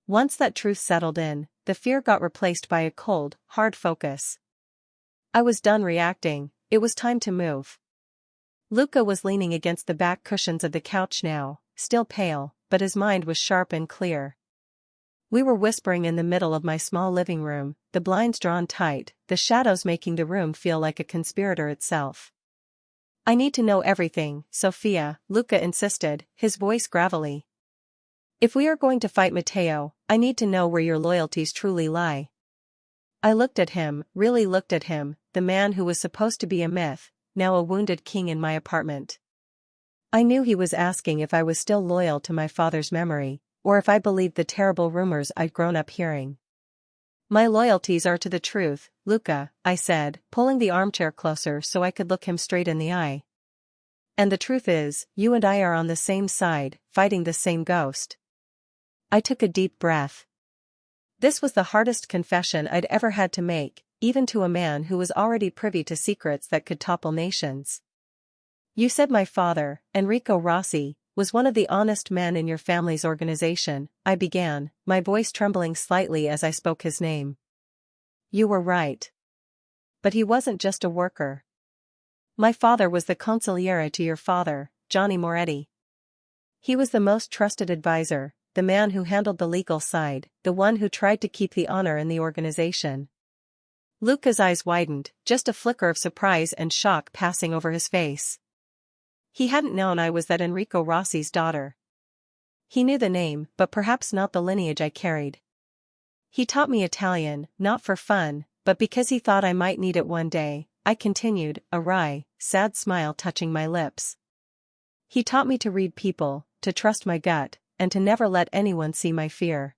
Once that truth settled in, the fear got replaced by a cold, hard focus. I was done reacting, it was time to move. Luca was leaning against the back cushions of the couch now, still pale, but his mind was sharp and clear. We were whispering in the middle of my small living room, the blinds drawn tight, the shadows making the room feel like a conspirator itself. "I need to know everything, Sophia," Luca insisted, his voice gravelly. "If we are going to fight Matteo, I need to know where your loyalties truly lie." I looked at him, really looked at him, the man who was supposed to be a myth, now a wounded king in my apartment. I knew he was asking if I was still loyal to my father's memory, or if I believed the terrible rumors I'd grown up hearing. "My loyalties are to the truth, Luca," I said, pulling the armchair closer so I could look him straight in the eye. "And the truth is, you and I are on the same side, fighting the same ghost." I took a deep breath. This was the hardest confession I'd ever had to make, even to a man who was already privy to secrets that could topple nations. You said my father, Enrico Rossi, was one of the honest men in your family's organization, I began, my voice trembling slightly as I spoke his name. You were right. But he wasn't just a worker. My father was the consigliere to your father, Johnny Moretti. He was the most trusted advisor, the man who handled the legal side, the one who tried to keep the honor in the organization. Luca's eyes widened, just a flicker of surprise and shock passing over his face. He hadn't known I was that Enrico Rossi's daughter. He knew the name, but perhaps not the lineage I carried. He taught me Italian, not for fun, but because he thought I might need it one day, I continued, a wry, sad smile touching my lips. He taught me to read people, to trust my gut, and to never let anyone see my fear.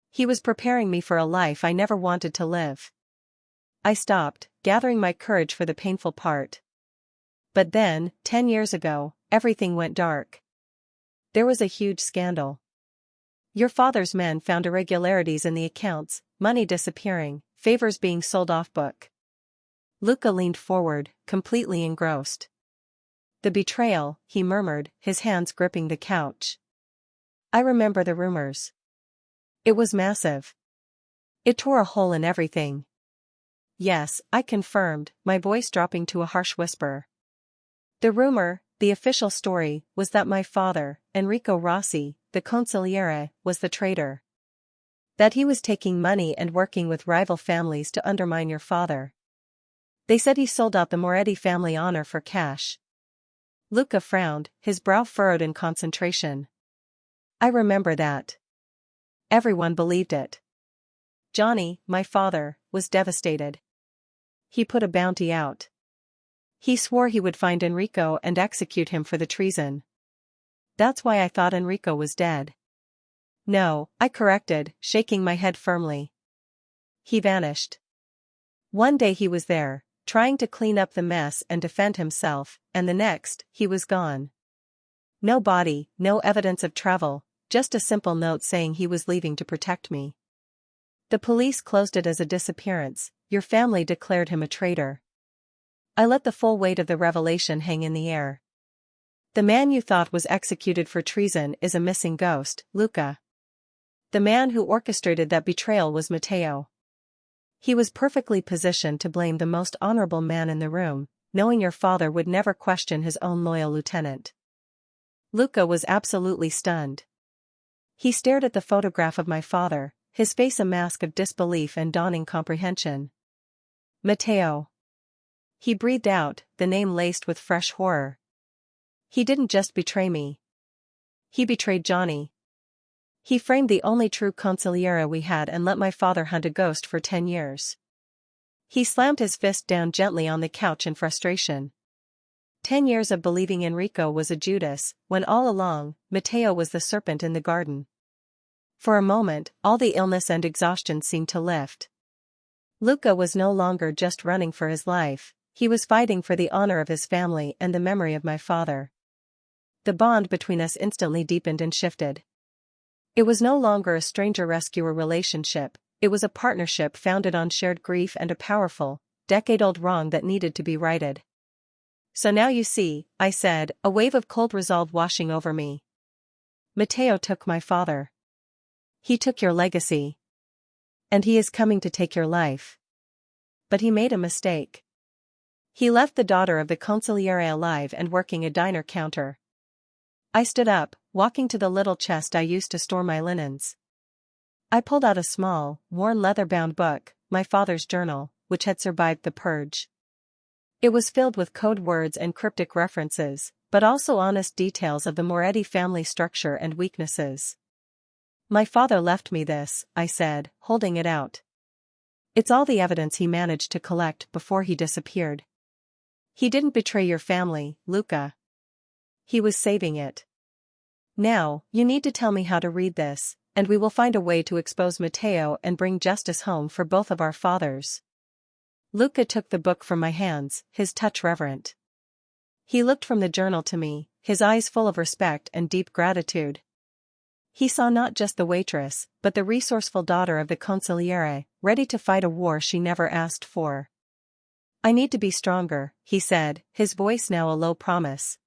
He was preparing me for a life I never wanted to live. I stopped, gathering my courage for the painful part. But then, 10 years ago, everything went dark. There was a huge scandal. Your father's men found irregularities in the accounts, money disappearing, favors being sold off book. Luca leaned forward, completely engrossed. The betrayal, he murmured, his hands gripping the couch. I remember the rumors. It was massive. It tore a hole in everything. Yes, I confirmed, my voice dropping to a harsh whisper. The rumor, the official story, was that my father, Enrico Rossi, the consigliere, was the traitor. That he was taking money and working with rival families to undermine your father. They said he sold out the Moretti family honor for cash. Luca frowned, his brow furrowed in concentration. I remember that. Everyone believed it. Johnny, my father, was devastated. He put a bounty out. He swore he would find Enrico and execute him for the treason. That's why I thought Enrico was dead. No, I corrected, shaking my head firmly. He vanished. One day he was there, trying to clean up the mess and defend himself, and the next, he was gone. No body, no evidence of travel, just a simple note saying he was leaving to protect me. The police closed it as a disappearance, your family declared him a traitor. I let the full weight of the revelation hang in the air. The man you thought was executed for treason is a missing ghost, Luca. The man who orchestrated that betrayal was Matteo. He was perfectly positioned to blame the most honorable man in the room, knowing your father would never question his own loyal lieutenant. Luca was absolutely stunned. He stared at the photograph of my father, his face a mask of disbelief and dawning comprehension. Matteo. He breathed out, the name laced with fresh horror. He didn't just betray me. He betrayed Johnny. He framed the only true consigliere we had and let my father hunt a ghost for 10 years. He slammed his fist down gently on the couch in frustration. 10 years of believing Enrico was a Judas, when all along, Matteo was the serpent in the garden. For a moment, all the illness and exhaustion seemed to lift. Luca was no longer just running for his life, he was fighting for the honor of his family and the memory of my father. The bond between us instantly deepened and shifted. It was no longer a stranger-rescuer relationship, it was a partnership founded on shared grief and a powerful, decade-old wrong that needed to be righted. So now you see, I said, a wave of cold resolve washing over me. Matteo took my father. He took your legacy. And he is coming to take your life. But he made a mistake. He left the daughter of the consigliere alive and working a diner counter. I stood up, walking to the little chest I used to store my linens. I pulled out a small, worn leather-bound book, my father's journal, which had survived the purge. It was filled with code words and cryptic references, but also honest details of the Moretti family structure and weaknesses. My father left me this, I said, holding it out. It's all the evidence he managed to collect before he disappeared. He didn't betray your family, Luca. He was saving it. Now, you need to tell me how to read this, and we will find a way to expose Matteo and bring justice home for both of our fathers. Luca took the book from my hands, his touch reverent. He looked from the journal to me, his eyes full of respect and deep gratitude. He saw not just the waitress, but the resourceful daughter of the consigliere, ready to fight a war she never asked for. "I need to be stronger," he said, his voice now a low promise.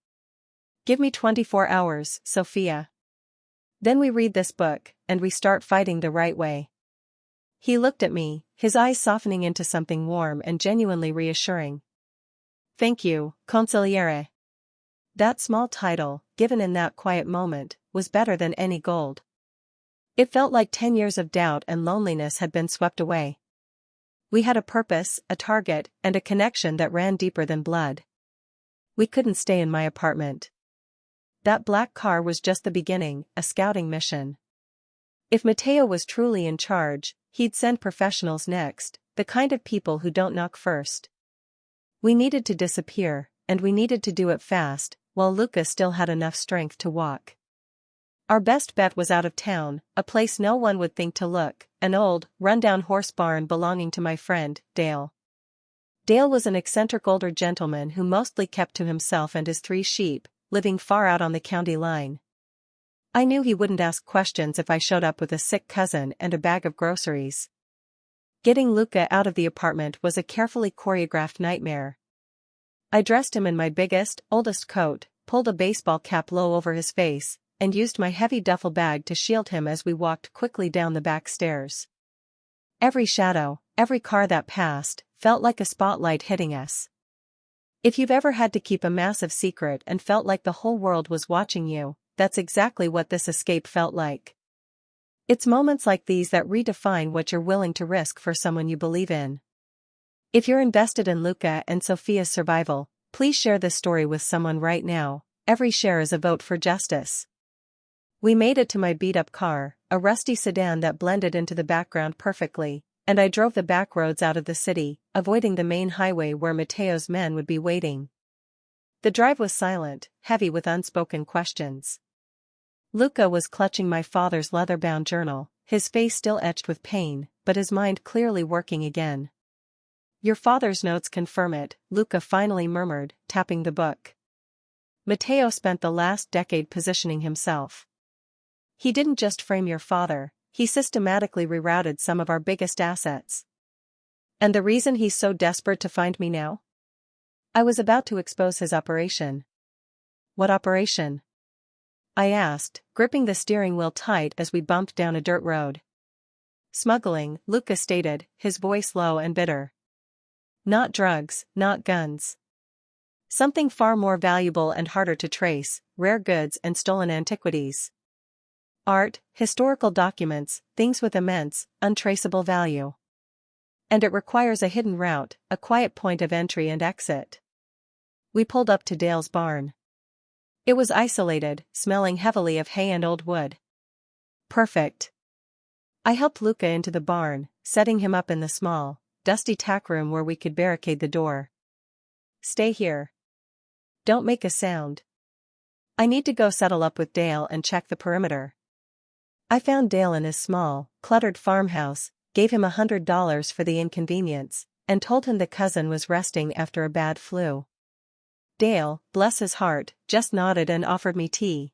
"Give me 24 hours, Sophia. Then we read this book, and we start fighting the right way." He looked at me, his eyes softening into something warm and genuinely reassuring. "Thank you, consigliere." That small title, given in that quiet moment, was better than any gold. It felt like 10 years of doubt and loneliness had been swept away. We had a purpose, a target, and a connection that ran deeper than blood. We couldn't stay in my apartment. That black car was just the beginning, a scouting mission. If Matteo was truly in charge, he'd send professionals next, the kind of people who don't knock first. We needed to disappear, and we needed to do it fast, while Luca still had enough strength to walk. Our best bet was out of town, a place no one would think to look, an old, run-down horse barn belonging to my friend, Dale. Dale was an eccentric older gentleman who mostly kept to himself and his 3 sheep, living far out on the county line. I knew he wouldn't ask questions if I showed up with a sick cousin and a bag of groceries. Getting Luca out of the apartment was a carefully choreographed nightmare. I dressed him in my biggest, oldest coat, pulled a baseball cap low over his face, and used my heavy duffel bag to shield him as we walked quickly down the back stairs. Every shadow, every car that passed, felt like a spotlight hitting us. If you've ever had to keep a massive secret and felt like the whole world was watching you, that's exactly what this escape felt like. It's moments like these that redefine what you're willing to risk for someone you believe in. If you're invested in Luca and Sophia's survival, please share this story with someone right now. Every share is a vote for justice. We made it to my beat-up car, a rusty sedan that blended into the background perfectly, and I drove the back roads out of the city, avoiding the main highway where Matteo's men would be waiting. The drive was silent, heavy with unspoken questions. Luca was clutching my father's leather-bound journal, his face still etched with pain, but his mind clearly working again. "Your father's notes confirm it," Luca finally murmured, tapping the book. "Matteo spent the last decade positioning himself. He didn't just frame your father, he systematically rerouted some of our biggest assets. And the reason he's so desperate to find me now?" I was about to expose his operation. "What operation?" I asked, gripping the steering wheel tight as we bumped down a dirt road. "Smuggling," Luca stated, his voice low and bitter. "Not drugs, not guns. Something far more valuable and harder to trace, rare goods and stolen antiquities. Art, historical documents, things with immense, untraceable value. And it requires a hidden route, a quiet point of entry and exit." We pulled up to Dale's barn. It was isolated, smelling heavily of hay and old wood. Perfect. I helped Luca into the barn, setting him up in the small, dusty tack room where we could barricade the door. "Stay here. Don't make a sound. I need to go settle up with Dale and check the perimeter." I found Dale in his small, cluttered farmhouse, gave him $100 for the inconvenience, and told him the cousin was resting after a bad flu. Dale, bless his heart, just nodded and offered me tea.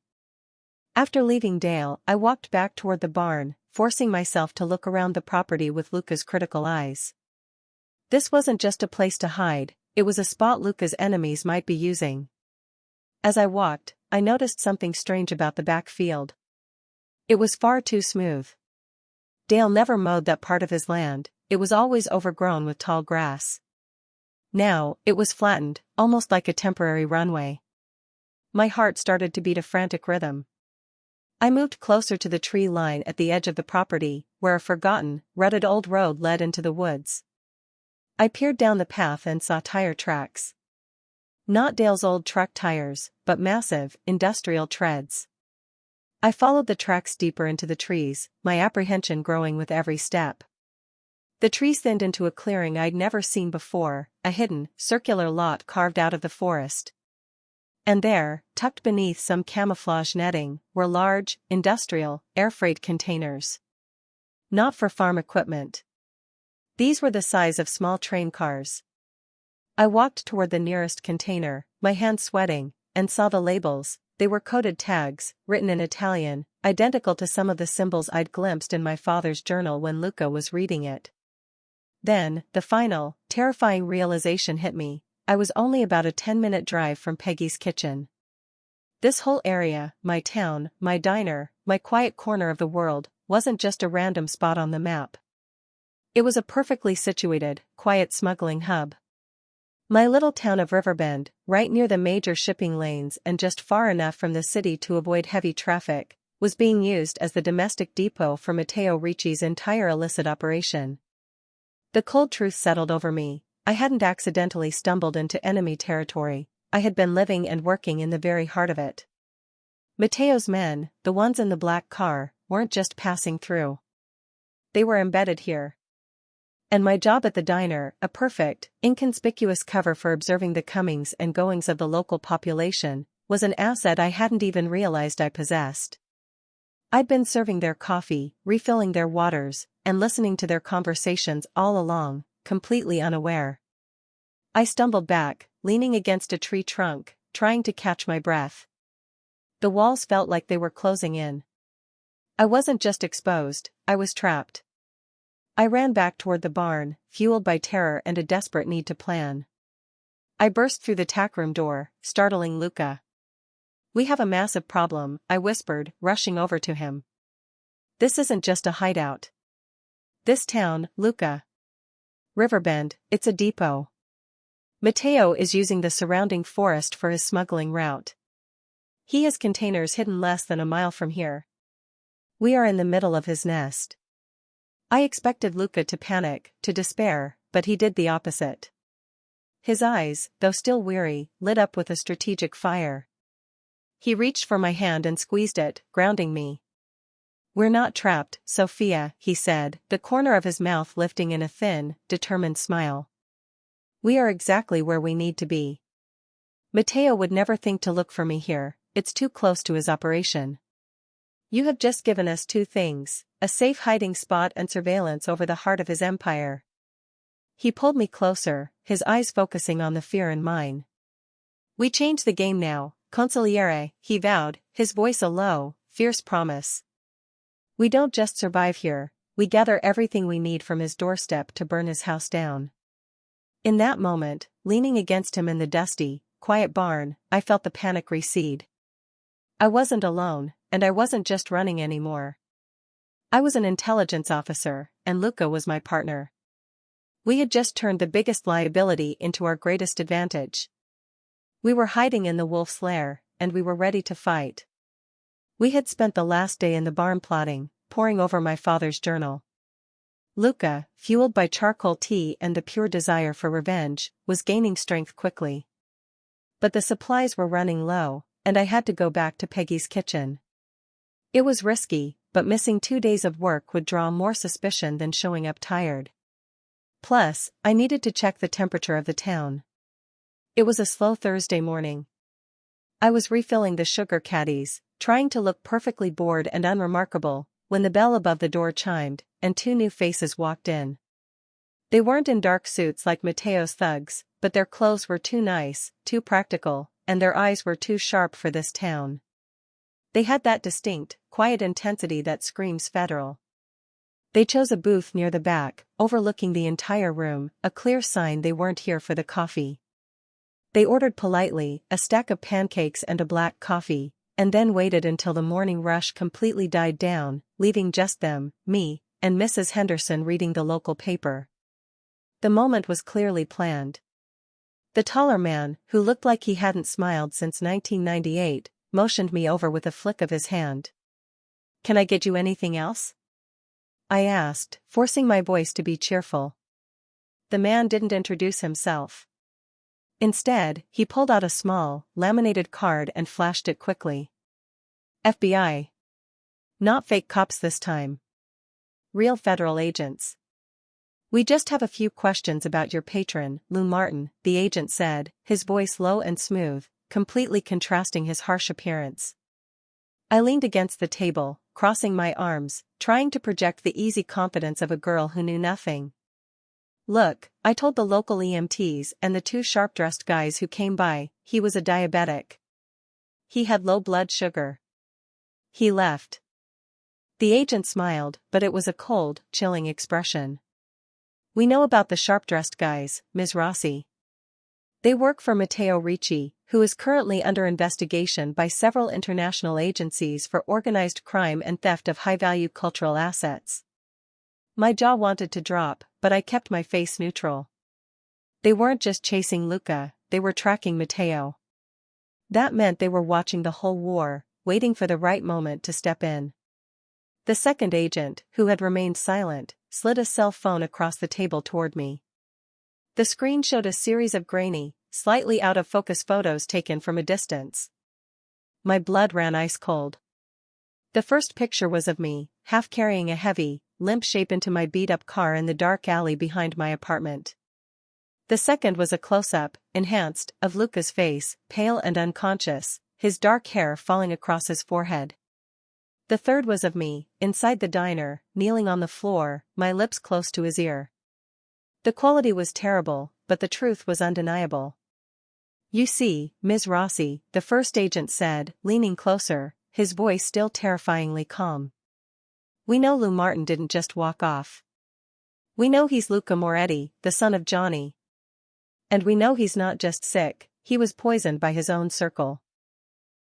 After leaving Dale, I walked back toward the barn, forcing myself to look around the property with Luca's critical eyes. This wasn't just a place to hide, it was a spot Luca's enemies might be using. As I walked, I noticed something strange about the back field. It was far too smooth. Dale never mowed that part of his land, it was always overgrown with tall grass. Now, it was flattened, almost like a temporary runway. My heart started to beat a frantic rhythm. I moved closer to the tree line at the edge of the property, where a forgotten, rutted old road led into the woods. I peered down the path and saw tire tracks. Not Dale's old truck tires, but massive, industrial treads. I followed the tracks deeper into the trees, my apprehension growing with every step. The trees thinned into a clearing I'd never seen before, a hidden, circular lot carved out of the forest. And there, tucked beneath some camouflage netting, were large, industrial, air freight containers. Not for farm equipment. These were the size of small train cars. I walked toward the nearest container, my hands sweating, and saw the labels. They were coded tags, written in Italian, identical to some of the symbols I'd glimpsed in my father's journal when Luca was reading it. Then, the final, terrifying realization hit me. I was only about a 10-minute drive from Peggy's kitchen. This whole area, my town, my diner, my quiet corner of the world, wasn't just a random spot on the map. It was a perfectly situated, quiet smuggling hub. My little town of Riverbend, right near the major shipping lanes and just far enough from the city to avoid heavy traffic, was being used as the domestic depot for Matteo Ricci's entire illicit operation. The cold truth settled over me. I hadn't accidentally stumbled into enemy territory. I had been living and working in the very heart of it. Matteo's men, the ones in the black car, weren't just passing through. They were embedded here. And my job at the diner, a perfect, inconspicuous cover for observing the comings and goings of the local population, was an asset I hadn't even realized I possessed. I'd been serving their coffee, refilling their waters, and listening to their conversations all along, completely unaware. I stumbled back, leaning against a tree trunk, trying to catch my breath. The walls felt like they were closing in. I wasn't just exposed, I was trapped. I ran back toward the barn, fueled by terror and a desperate need to plan. I burst through the tackroom door, startling Luca. "We have a massive problem," I whispered, rushing over to him. "This isn't just a hideout. This town, Luca. Riverbend, it's a depot. Matteo is using the surrounding forest for his smuggling route. He has containers hidden less than a mile from here. We are in the middle of his nest." I expected Luca to panic, to despair, but he did the opposite. His eyes, though still weary, lit up with a strategic fire. He reached for my hand and squeezed it, grounding me. "We're not trapped, Sophia," he said, the corner of his mouth lifting in a thin, determined smile. "We are exactly where we need to be. Matteo would never think to look for me here, it's too close to his operation. You have just given us two things, a safe hiding spot and surveillance over the heart of his empire." He pulled me closer, his eyes focusing on the fear in mine. "We change the game now, consigliere," he vowed, his voice a low, fierce promise. "We don't just survive here, we gather everything we need from his doorstep to burn his house down." In that moment, leaning against him in the dusty, quiet barn, I felt the panic recede. I wasn't alone, and I wasn't just running anymore. I was an intelligence officer, and Luca was my partner. We had just turned the biggest liability into our greatest advantage. We were hiding in the wolf's lair, and we were ready to fight. We had spent the last day in the barn plotting, poring over my father's journal. Luca, fueled by charcoal tea and the pure desire for revenge, was gaining strength quickly. But the supplies were running low, and I had to go back to Peggy's kitchen. It was risky, but missing 2 days of work would draw more suspicion than showing up tired. Plus, I needed to check the temperature of the town. It was a slow Thursday morning. I was refilling the sugar caddies, trying to look perfectly bored and unremarkable, when the bell above the door chimed, and 2 new faces walked in. They weren't in dark suits like Matteo's thugs, but their clothes were too nice, too practical, and their eyes were too sharp for this town. They had that distinct, quiet intensity that screams federal. They chose a booth near the back, overlooking the entire room, a clear sign they weren't here for the coffee. They ordered politely, a stack of pancakes and a black coffee, and then waited until the morning rush completely died down, leaving just them, me, and Mrs. Henderson reading the local paper. The moment was clearly planned. The taller man, who looked like he hadn't smiled since 1998, motioned me over with a flick of his hand. "Can I get you anything else?" I asked, forcing my voice to be cheerful. The man didn't introduce himself. Instead, he pulled out a small, laminated card and flashed it quickly. "FBI. Not fake cops this time. Real federal agents. We just have a few questions about your patron, Lou Martin," the agent said, his voice low and smooth, completely contrasting his harsh appearance. I leaned against the table, crossing my arms, trying to project the easy confidence of a girl who knew nothing. "Look, I told the local EMTs and the 2 sharp-dressed guys who came by, he was a diabetic. He had low blood sugar. He left. The agent smiled, but it was a cold, chilling expression. We know about the sharp-dressed guys, Ms. Rossi. They work for Matteo Ricci, who is currently under investigation by several international agencies for organized crime and theft of high-value cultural assets. My jaw wanted to drop, but I kept my face neutral. They weren't just chasing Luca, they were tracking Matteo. That meant they were watching the whole war, waiting for the right moment to step in. The second agent, who had remained silent, slid a cell phone across the table toward me. The screen showed a series of grainy, slightly out-of-focus photos taken from a distance. My blood ran ice-cold. The first picture was of me, half carrying a heavy, limp shape into my beat-up car in the dark alley behind my apartment. The second was a close-up, enhanced, of Luca's face, pale and unconscious, his dark hair falling across his forehead. The third was of me, inside the diner, kneeling on the floor, my lips close to his ear. The quality was terrible, but the truth was undeniable. You see, Ms. Rossi, the first agent said, leaning closer, his voice still terrifyingly calm. We know Lou Martin didn't just walk off. We know he's Luca Moretti, the son of Johnny. And we know he's not just sick, he was poisoned by his own circle.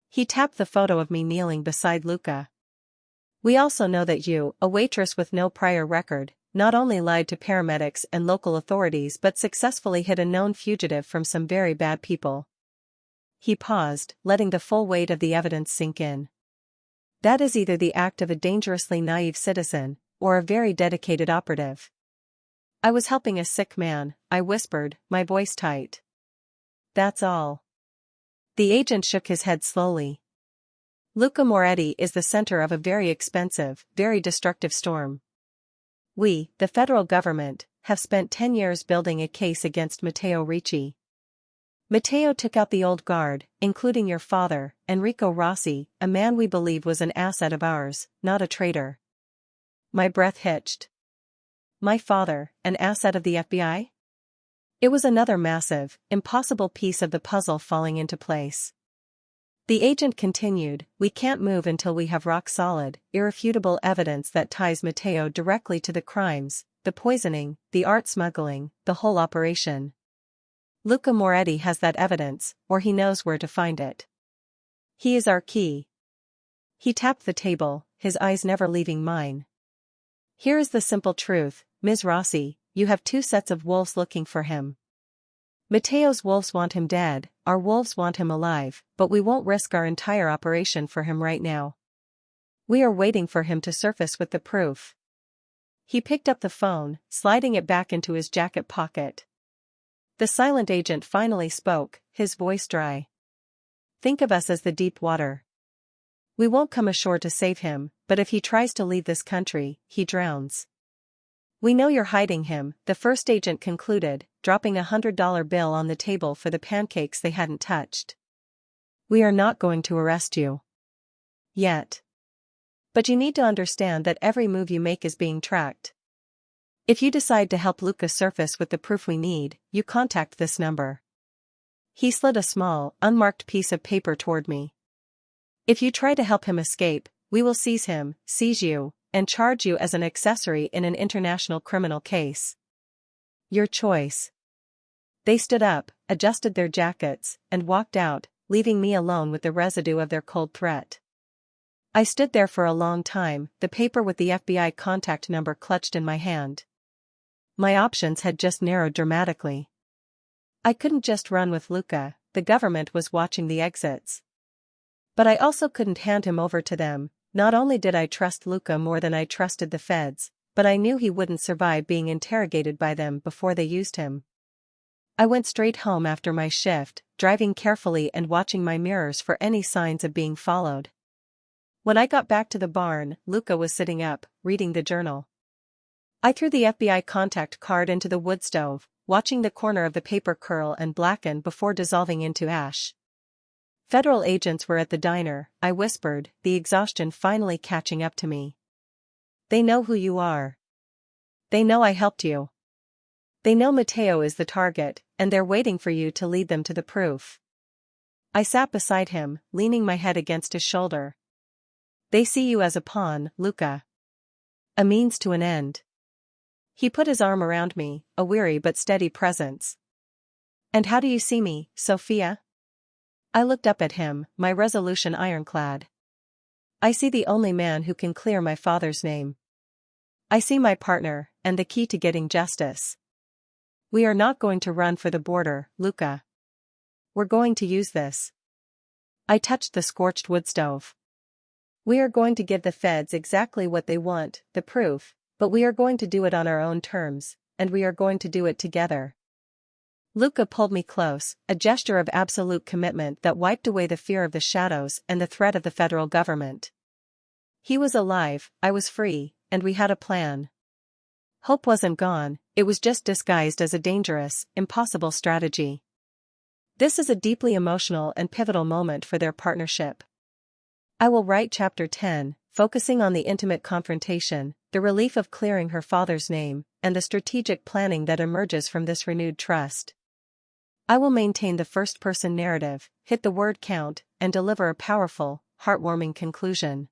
He tapped the photo of me kneeling beside Luca. We also know that you, a waitress with no prior record, not only lied to paramedics and local authorities but successfully hid a known fugitive from some very bad people. He paused, letting the full weight of the evidence sink in. That is either the act of a dangerously naive citizen, or a very dedicated operative. I was helping a sick man, I whispered, my voice tight. That's all. The agent shook his head slowly. Luca Moretti is the center of a very expensive, very destructive storm. We, the federal government, have spent 10 years building a case against Matteo Ricci. Matteo took out the old guard, including your father, Enrico Rossi, a man we believe was an asset of ours, not a traitor. My breath hitched. My father, an asset of the FBI? It was another massive, impossible piece of the puzzle falling into place. The agent continued, we can't move until we have rock-solid, irrefutable evidence that ties Matteo directly to the crimes, the poisoning, the art smuggling, the whole operation. Luca Moretti has that evidence, or he knows where to find it. He is our key. He tapped the table, his eyes never leaving mine. Here is the simple truth, Ms. Rossi, you have two sets of wolves looking for him. Matteo's wolves want him dead, our wolves want him alive, but we won't risk our entire operation for him right now. We are waiting for him to surface with the proof. He picked up the phone, sliding it back into his jacket pocket. The silent agent finally spoke, his voice dry. Think of us as the deep water. We won't come ashore to save him, but if he tries to leave this country, he drowns. We know you're hiding him, the first agent concluded, dropping $100 bill on the table for the pancakes they hadn't touched. We are not going to arrest you. Yet. But you need to understand that every move you make is being tracked. If you decide to help Luca surface with the proof we need, you contact this number. He slid a small, unmarked piece of paper toward me. If you try to help him escape, we will seize him, seize you, and charge you as an accessory in an international criminal case. Your choice. They stood up, adjusted their jackets, and walked out, leaving me alone with the residue of their cold threat. I stood there for a long time, the paper with the FBI contact number clutched in my hand. My options had just narrowed dramatically. I couldn't just run with Luca, the government was watching the exits. But I also couldn't hand him over to them. Not only did I trust Luca more than I trusted the feds, but I knew he wouldn't survive being interrogated by them before they used him. I went straight home after my shift, driving carefully and watching my mirrors for any signs of being followed. When I got back to the barn, Luca was sitting up, reading the journal. I threw the FBI contact card into the wood stove, watching the corner of the paper curl and blacken before dissolving into ash. Federal agents were at the diner, I whispered, the exhaustion finally catching up to me. They know who you are. They know I helped you. They know Matteo is the target, and they're waiting for you to lead them to the proof. I sat beside him, leaning my head against his shoulder. They see you as a pawn, Luca. A means to an end. He put his arm around me, a weary but steady presence. And how do you see me, Sophia? I looked up at him, my resolution ironclad. I see the only man who can clear my father's name. I see my partner, and the key to getting justice. We are not going to run for the border, Luca. We're going to use this. I touched the scorched wood stove. We are going to give the feds exactly what they want, the proof, but we are going to do it on our own terms, and we are going to do it together. Luca pulled me close, a gesture of absolute commitment that wiped away the fear of the shadows and the threat of the federal government. He was alive, I was free, and we had a plan. Hope wasn't gone, it was just disguised as a dangerous, impossible strategy. This is a deeply emotional and pivotal moment for their partnership. I will write Chapter 10, focusing on the intimate confrontation, the relief of clearing her father's name, and the strategic planning that emerges from this renewed trust. I will maintain the first-person narrative, hit the word count, and deliver a powerful, heartwarming conclusion.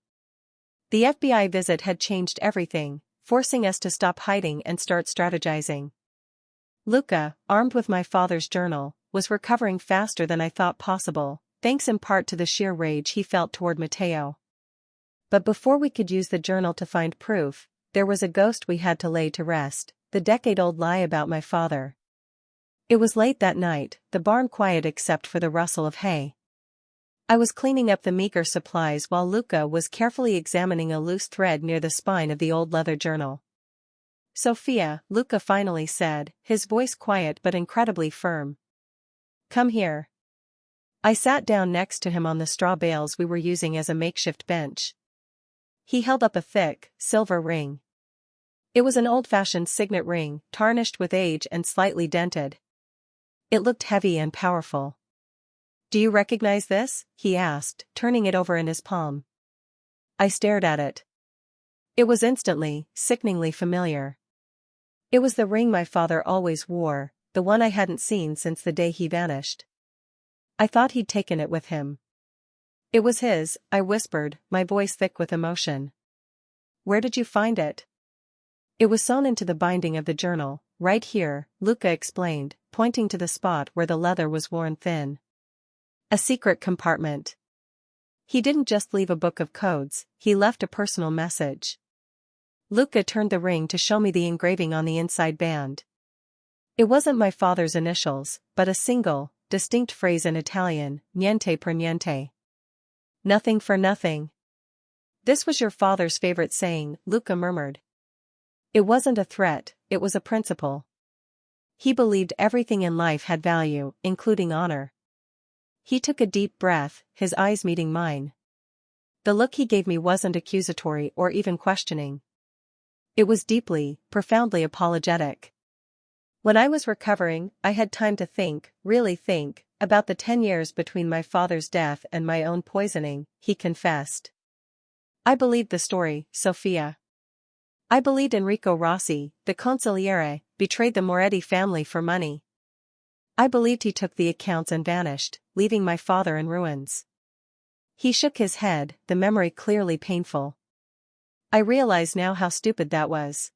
The FBI visit had changed everything, forcing us to stop hiding and start strategizing. Luca, armed with my father's journal, was recovering faster than I thought possible, thanks in part to the sheer rage he felt toward Matteo. But before we could use the journal to find proof, there was a ghost we had to lay to rest, the decade-old lie about my father. It was late that night, the barn quiet except for the rustle of hay. I was cleaning up the meager supplies while Luca was carefully examining a loose thread near the spine of the old leather journal. Sophia, Luca finally said, his voice quiet but incredibly firm. Come here. I sat down next to him on the straw bales we were using as a makeshift bench. He held up a thick, silver ring. It was an old-fashioned signet ring, tarnished with age and slightly dented. It looked heavy and powerful. Do you recognize this? He asked, turning it over in his palm. I stared at it. It was instantly, sickeningly familiar. It was the ring my father always wore, the one I hadn't seen since the day he vanished. I thought he'd taken it with him. It was his, I whispered, my voice thick with emotion. Where did you find it? It was sewn into the binding of the journal, right here, Luca explained, pointing to the spot where the leather was worn thin. A secret compartment. He didn't just leave a book of codes, he left a personal message. Luca turned the ring to show me the engraving on the inside band. It wasn't my father's initials, but a single, distinct phrase in Italian, niente per niente. Nothing for nothing. This was your father's favorite saying, Luca murmured. It wasn't a threat, it was a principle. He believed everything in life had value, including honor. He took a deep breath, his eyes meeting mine. The look he gave me wasn't accusatory or even questioning. It was deeply, profoundly apologetic. When I was recovering, I had time to think, really think, about the 10 years between my father's death and my own poisoning, he confessed. I believed the story, Sophia. I believed Enrico Rossi, the consigliere, betrayed the Moretti family for money. I believed he took the accounts and vanished, leaving my father in ruins. He shook his head, the memory clearly painful. I realize now how stupid that was.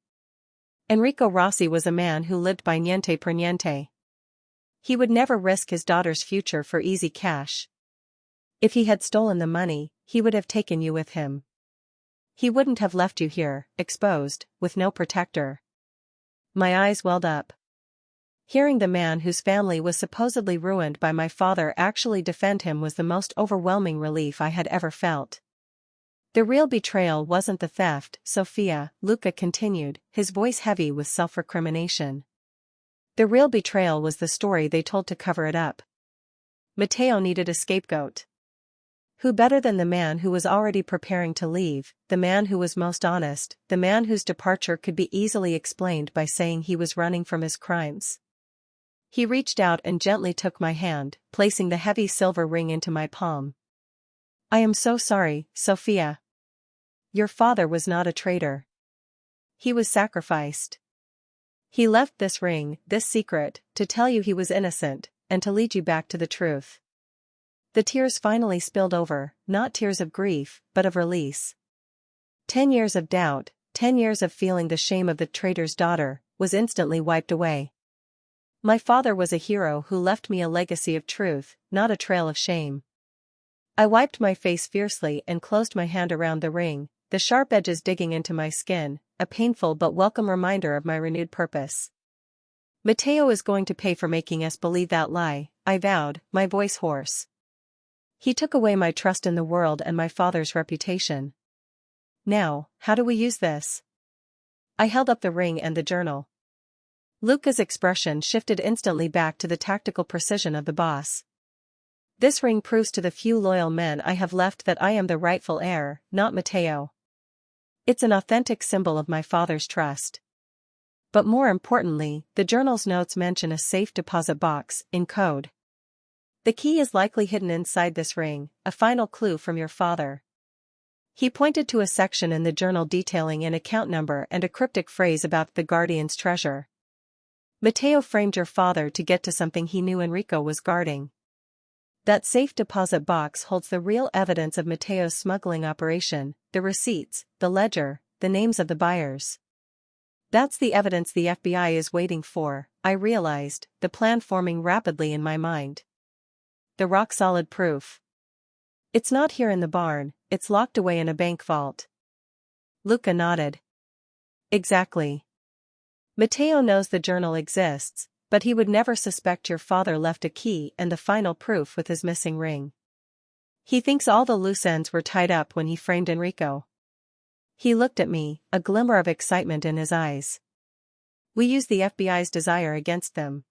Enrico Rossi was a man who lived by niente per niente. He would never risk his daughter's future for easy cash. If he had stolen the money, he would have taken you with him. He wouldn't have left you here, exposed, with no protector. My eyes welled up. Hearing the man whose family was supposedly ruined by my father actually defend him was the most overwhelming relief I had ever felt. The real betrayal wasn't the theft, Sophia, Luca continued, his voice heavy with self-recrimination. The real betrayal was the story they told to cover it up. Matteo needed a scapegoat. Who better than the man who was already preparing to leave, the man who was most honest, the man whose departure could be easily explained by saying he was running from his crimes? He reached out and gently took my hand, placing the heavy silver ring into my palm. I am so sorry, Sophia. Your father was not a traitor. He was sacrificed. He left this ring, this secret, to tell you he was innocent, and to lead you back to the truth. The tears finally spilled over, not tears of grief, but of release. 10 years of doubt, 10 years of feeling the shame of the traitor's daughter was instantly wiped away. My father was a hero who left me a legacy of truth, not a trail of shame. I wiped my face fiercely and closed my hand around the ring, the sharp edges digging into my skin, a painful but welcome reminder of my renewed purpose. Mateo is going to pay for making us believe that lie, I vowed, my voice hoarse. He took away my trust in the world and my father's reputation. Now, how do we use this? I held up the ring and the journal. Luca's expression shifted instantly back to the tactical precision of the boss. This ring proves to the few loyal men I have left that I am the rightful heir, not Mateo. It's an authentic symbol of my father's trust. But more importantly, the journal's notes mention a safe deposit box, in code. The key is likely hidden inside this ring, a final clue from your father. He pointed to a section in the journal detailing an account number and a cryptic phrase about the guardian's treasure. Mateo framed your father to get to something he knew Enrico was guarding. That safe deposit box holds the real evidence of Mateo's smuggling operation, the receipts, the ledger, the names of the buyers. That's the evidence the FBI is waiting for, I realized, the plan forming rapidly in my mind. The rock-solid proof. It's not here in the barn, it's locked away in a bank vault. Luca nodded. Exactly. Mateo knows the journal exists, but he would never suspect your father left a key and the final proof with his missing ring. He thinks all the loose ends were tied up when he framed Enrico. He looked at me, a glimmer of excitement in his eyes. We use the FBI's desire against them.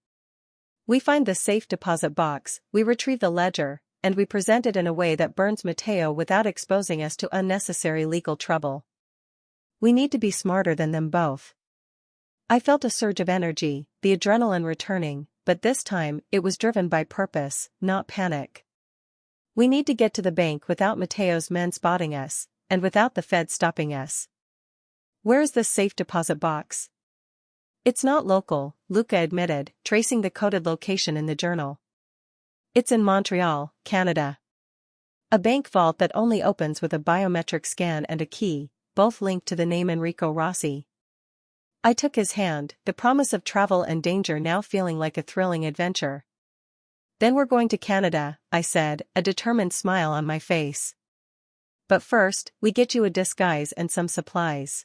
We find the safe deposit box, we retrieve the ledger, and we present it in a way that burns Mateo without exposing us to unnecessary legal trouble. We need to be smarter than them both. I felt a surge of energy, the adrenaline returning, but this time it was driven by purpose, not panic. We need to get to the bank without Mateo's men spotting us, and without the Fed stopping us. Where is this safe deposit box? It's not local, Luca admitted, tracing the coded location in the journal. It's in Montreal, Canada. A bank vault that only opens with a biometric scan and a key, both linked to the name Enrico Rossi. I took his hand, the promise of travel and danger now feeling like a thrilling adventure. Then we're going to Canada, I said, a determined smile on my face. But first, we get you a disguise and some supplies.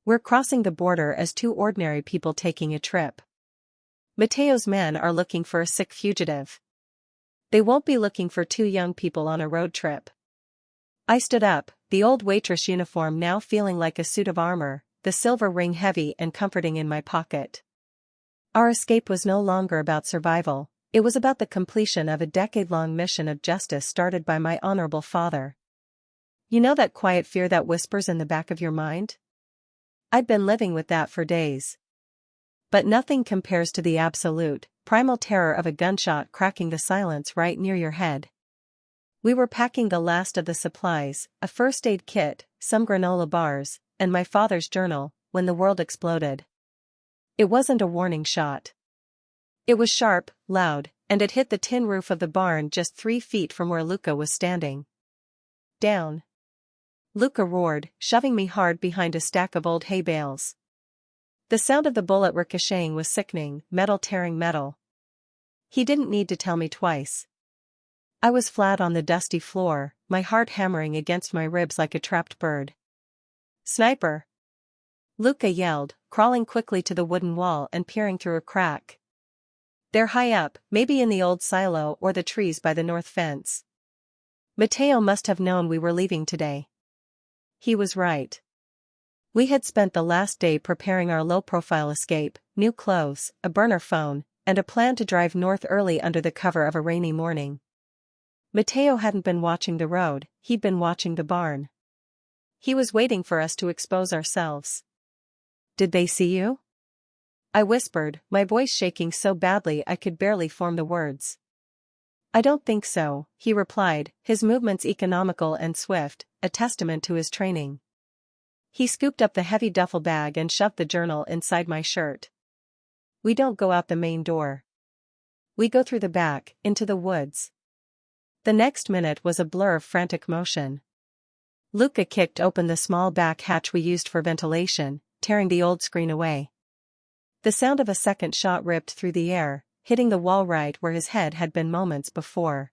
We're crossing the border as two ordinary people taking a trip. Mateo's men are looking for a sick fugitive. They won't be looking for two young people on a road trip. I stood up, the old waitress uniform now feeling like a suit of armor, the silver ring heavy and comforting in my pocket. Our escape was no longer about survival, it was about the completion of a decade-long mission of justice started by my honorable father. You know that quiet fear that whispers in the back of your mind? I'd been living with that for days. But nothing compares to the absolute, primal terror of a gunshot cracking the silence right near your head. We were packing the last of the supplies, a first aid kit, some granola bars, and my father's journal, when the world exploded. It wasn't a warning shot. It was sharp, loud, and it hit the tin roof of the barn just 3 feet from where Luca was standing. Down. Luca roared, shoving me hard behind a stack of old hay bales. The sound of the bullet ricocheting was sickening, metal tearing metal. He didn't need to tell me twice. I was flat on the dusty floor, my heart hammering against my ribs like a trapped bird. Sniper! Luca yelled, crawling quickly to the wooden wall and peering through a crack. They're high up, maybe in the old silo or the trees by the north fence. Mateo must have known we were leaving today. He was right. We had spent the last day preparing our low-profile escape, new clothes, a burner phone, and a plan to drive north early under the cover of a rainy morning. Mateo hadn't been watching the road, he'd been watching the barn. He was waiting for us to expose ourselves. Did they see you? I whispered, my voice shaking so badly I could barely form the words. I don't think so, he replied, his movements economical and swift, a testament to his training. He scooped up the heavy duffel bag and shoved the journal inside my shirt. We don't go out the main door. We go through the back, into the woods. The next minute was a blur of frantic motion. Luca kicked open the small back hatch we used for ventilation, tearing the old screen away. The sound of a second shot ripped through the air, hitting the wall right where his head had been moments before.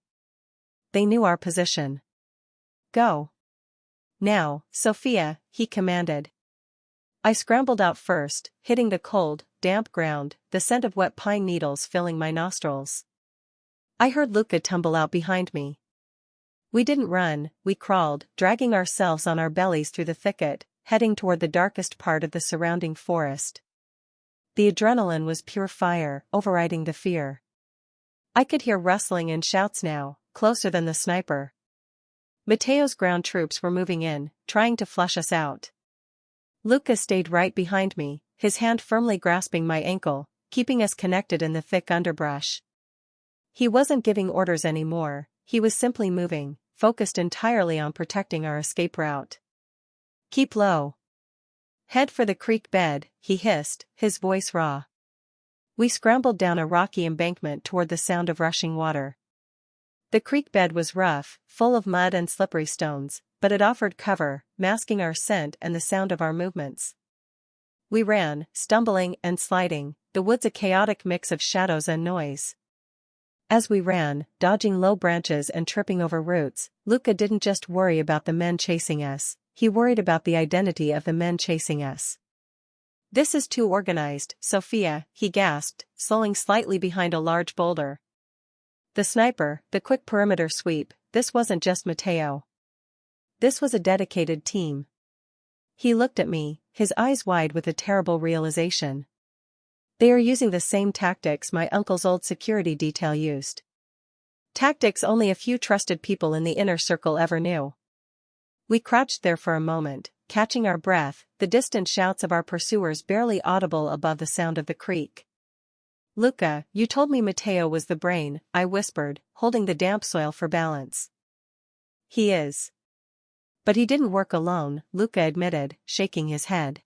They knew our position. Go. Now, Sophia, he commanded. I scrambled out first, hitting the cold, damp ground, the scent of wet pine needles filling my nostrils. I heard Luca tumble out behind me. We didn't run, we crawled, dragging ourselves on our bellies through the thicket, heading toward the darkest part of the surrounding forest. The adrenaline was pure fire, overriding the fear. I could hear rustling and shouts now, closer than the sniper. Mateo's ground troops were moving in, trying to flush us out. Luca stayed right behind me, his hand firmly grasping my ankle, keeping us connected in the thick underbrush. He wasn't giving orders anymore, he was simply moving, focused entirely on protecting our escape route. Keep low. Head for the creek bed, he hissed, his voice raw. We scrambled down a rocky embankment toward the sound of rushing water. The creek bed was rough, full of mud and slippery stones, but it offered cover, masking our scent and the sound of our movements. We ran, stumbling and sliding, the woods a chaotic mix of shadows and noise. As we ran, dodging low branches and tripping over roots, Luca didn't just worry about the men chasing us, he worried about the identity of the men chasing us. This is too organized, Sophia, he gasped, slowing slightly behind a large boulder. The sniper, the quick perimeter sweep, this wasn't just Mateo. This was a dedicated team. He looked at me, his eyes wide with a terrible realization. They are using the same tactics my uncle's old security detail used. Tactics only a few trusted people in the inner circle ever knew. We crouched there for a moment, catching our breath, the distant shouts of our pursuers barely audible above the sound of the creek. Luca, you told me Mateo was the brain, I whispered, holding the damp soil for balance. He is. But he didn't work alone, Luca admitted, shaking his head.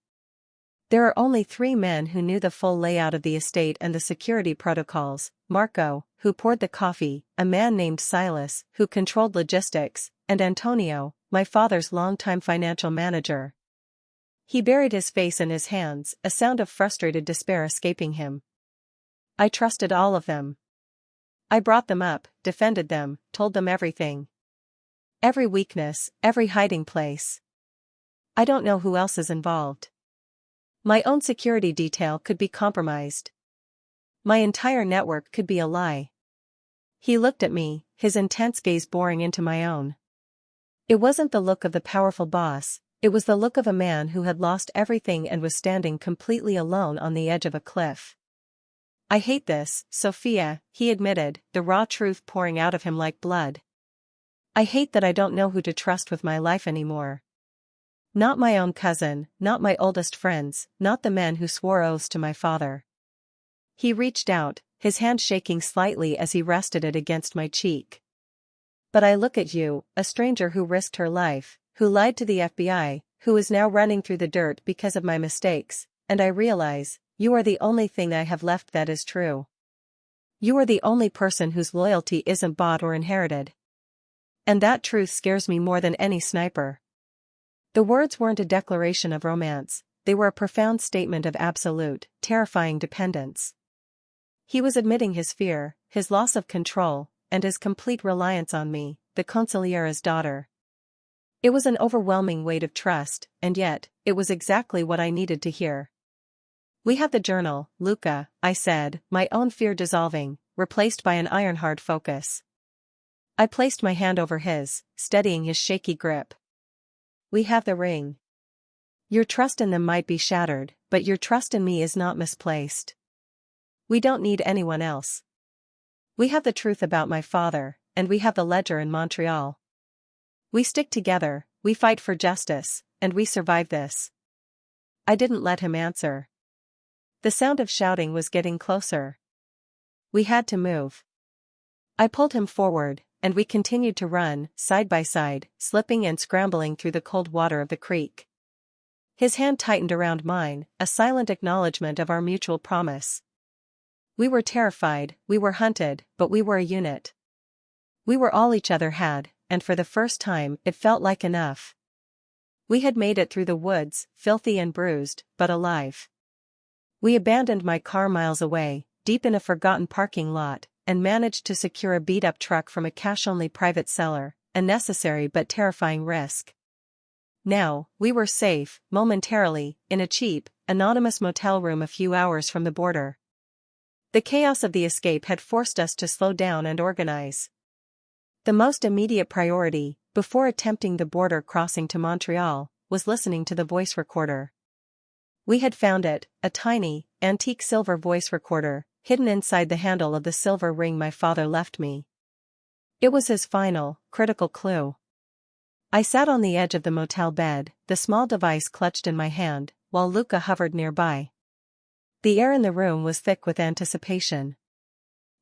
There are only 3 men who knew the full layout of the estate and the security protocols: Marco, who poured the coffee, a man named Silas, who controlled logistics, and Antonio, my father's longtime financial manager. He buried his face in his hands, a sound of frustrated despair escaping him. I trusted all of them. I brought them up, defended them, told them everything. Every weakness, every hiding place. I don't know who else is involved. My own security detail could be compromised. My entire network could be a lie. He looked at me, his intense gaze boring into my own. It wasn't the look of the powerful boss, it was the look of a man who had lost everything and was standing completely alone on the edge of a cliff. I hate this, Sophia, he admitted, the raw truth pouring out of him like blood. I hate that I don't know who to trust with my life anymore. Not my own cousin, not my oldest friends, not the men who swore oaths to my father. He reached out, his hand shaking slightly as he rested it against my cheek. But I look at you, a stranger who risked her life, who lied to the FBI, who is now running through the dirt because of my mistakes, and I realize, you are the only thing I have left that is true. You are the only person whose loyalty isn't bought or inherited. And that truth scares me more than any sniper. The words weren't a declaration of romance, they were a profound statement of absolute, terrifying dependence. He was admitting his fear, his loss of control, and his complete reliance on me, the consigliera's daughter. It was an overwhelming weight of trust, and yet, it was exactly what I needed to hear. We have the journal, Luca, I said, my own fear dissolving, replaced by an iron-hard focus. I placed my hand over his, steadying his shaky grip. We have the ring. Your trust in them might be shattered, but your trust in me is not misplaced. We don't need anyone else. We have the truth about my father, and we have the ledger in Montreal. We stick together, we fight for justice, and we survive this. I didn't let him answer. The sound of shouting was getting closer. We had to move. I pulled him forward, and we continued to run, side by side, slipping and scrambling through the cold water of the creek. His hand tightened around mine, a silent acknowledgement of our mutual promise. We were terrified, we were hunted, but we were a unit. We were all each other had, and for the first time it felt like enough. We had made it through the woods, filthy and bruised, but alive. We abandoned my car miles away, deep in a forgotten parking lot, and managed to secure a beat-up truck from a cash-only private seller, a necessary but terrifying risk. Now, we were safe, momentarily, in a cheap, anonymous motel room a few hours from the border. The chaos of the escape had forced us to slow down and organize. The most immediate priority, before attempting the border crossing to Montreal, was listening to the voice recorder. We had found it, a tiny, antique silver voice recorder, hidden inside the handle of the silver ring my father left me. It was his final, critical clue. I sat on the edge of the motel bed, the small device clutched in my hand, while Luca hovered nearby. The air in the room was thick with anticipation.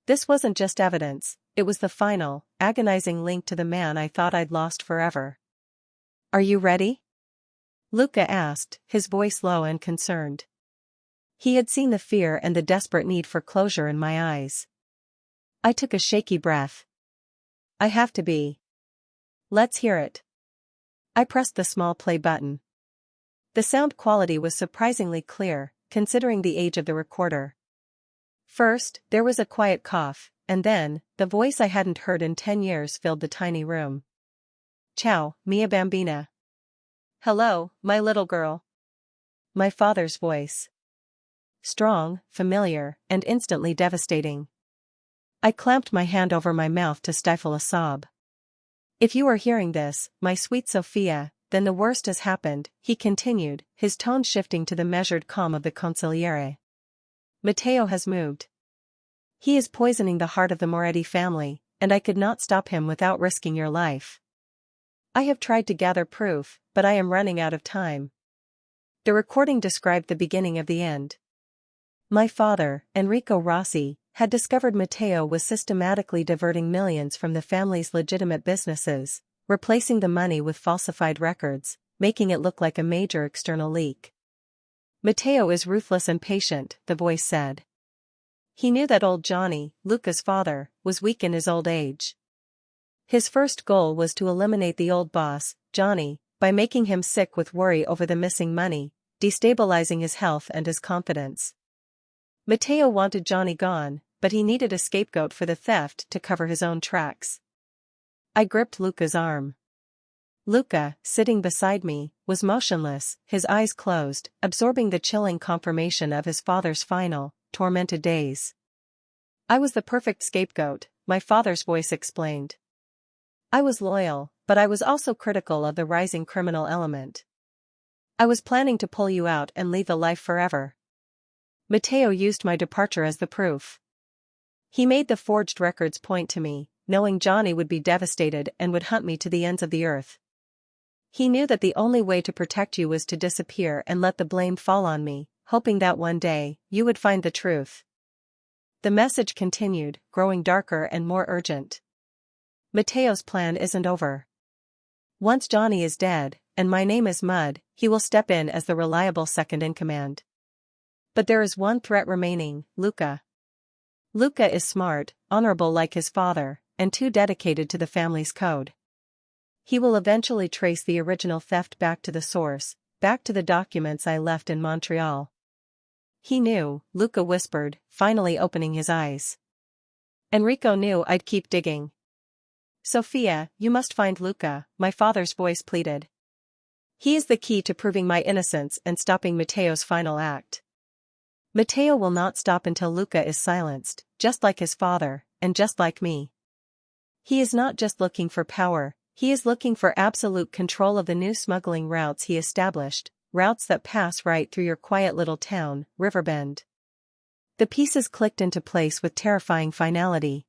This wasn't just evidence, it was the final, agonizing link to the man I thought I'd lost forever. "Are you ready?" Luca asked, his voice low and concerned. He had seen the fear and the desperate need for closure in my eyes. I took a shaky breath. "I have to be." "Let's hear it." I pressed the small play button. The sound quality was surprisingly clear, considering the age of the recorder. First, there was a quiet cough, and then, the voice I hadn't heard in 10 years filled the tiny room. "Ciao, mia bambina." "Hello, my little girl." My father's voice. Strong, familiar, and instantly devastating. I clamped my hand over my mouth to stifle a sob. "If you are hearing this, my sweet Sophia, then the worst has happened," he continued, his tone shifting to the measured calm of the consigliere. "Matteo has moved. He is poisoning the heart of the Moretti family, and I could not stop him without risking your life. I have tried to gather proof, but I am running out of time." The recording described the beginning of the end. My father, Enrico Rossi, had discovered Matteo was systematically diverting millions from the family's legitimate businesses, replacing the money with falsified records, making it look like a major external leak. "Matteo is ruthless and patient," the voice said. "He knew that old Johnny, Luca's father, was weak in his old age. His first goal was to eliminate the old boss, Johnny, by making him sick with worry over the missing money, destabilizing his health and his confidence. Matteo wanted Johnny gone, but he needed a scapegoat for the theft to cover his own tracks." I gripped Luca's arm. Luca, sitting beside me, was motionless, his eyes closed, absorbing the chilling confirmation of his father's final, tormented days. "I was the perfect scapegoat," my father's voice explained. "I was loyal, but I was also critical of the rising criminal element. I was planning to pull you out and leave the life forever. Matteo used my departure as the proof. He made the forged records point to me, knowing Johnny would be devastated and would hunt me to the ends of the earth. He knew that the only way to protect you was to disappear and let the blame fall on me, hoping that one day, you would find the truth." The message continued, growing darker and more urgent. "Matteo's plan isn't over. Once Johnny is dead, and my name is Mud, he will step in as the reliable second-in-command. But there is one threat remaining, Luca. Luca is smart, honorable like his father, and too dedicated to the family's code. He will eventually trace the original theft back to the source, back to the documents I left in Montreal." "He knew," Luca whispered, finally opening his eyes. "Enrico knew I'd keep digging." "Sophia, you must find Luca," my father's voice pleaded. "He is the key to proving my innocence and stopping Matteo's final act. Matteo will not stop until Luca is silenced, just like his father, and just like me. He is not just looking for power, he is looking for absolute control of the new smuggling routes he established, routes that pass right through your quiet little town, Riverbend." The pieces clicked into place with terrifying finality.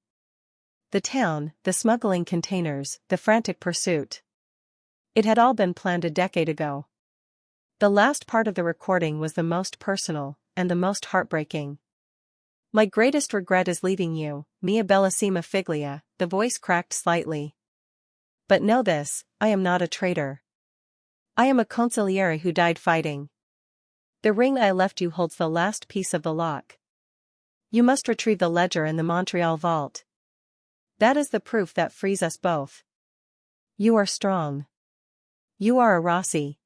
The town, the smuggling containers, the frantic pursuit. It had all been planned a decade ago. The last part of the recording was the most personal, and the most heartbreaking. "My greatest regret is leaving you, mia bellissima figlia," the voice cracked slightly. "But know this, I am not a traitor. I am a consigliere who died fighting. The ring I left you holds the last piece of the lock. You must retrieve the ledger in the Montreal vault. That is the proof that frees us both. You are strong. You are a Rossi,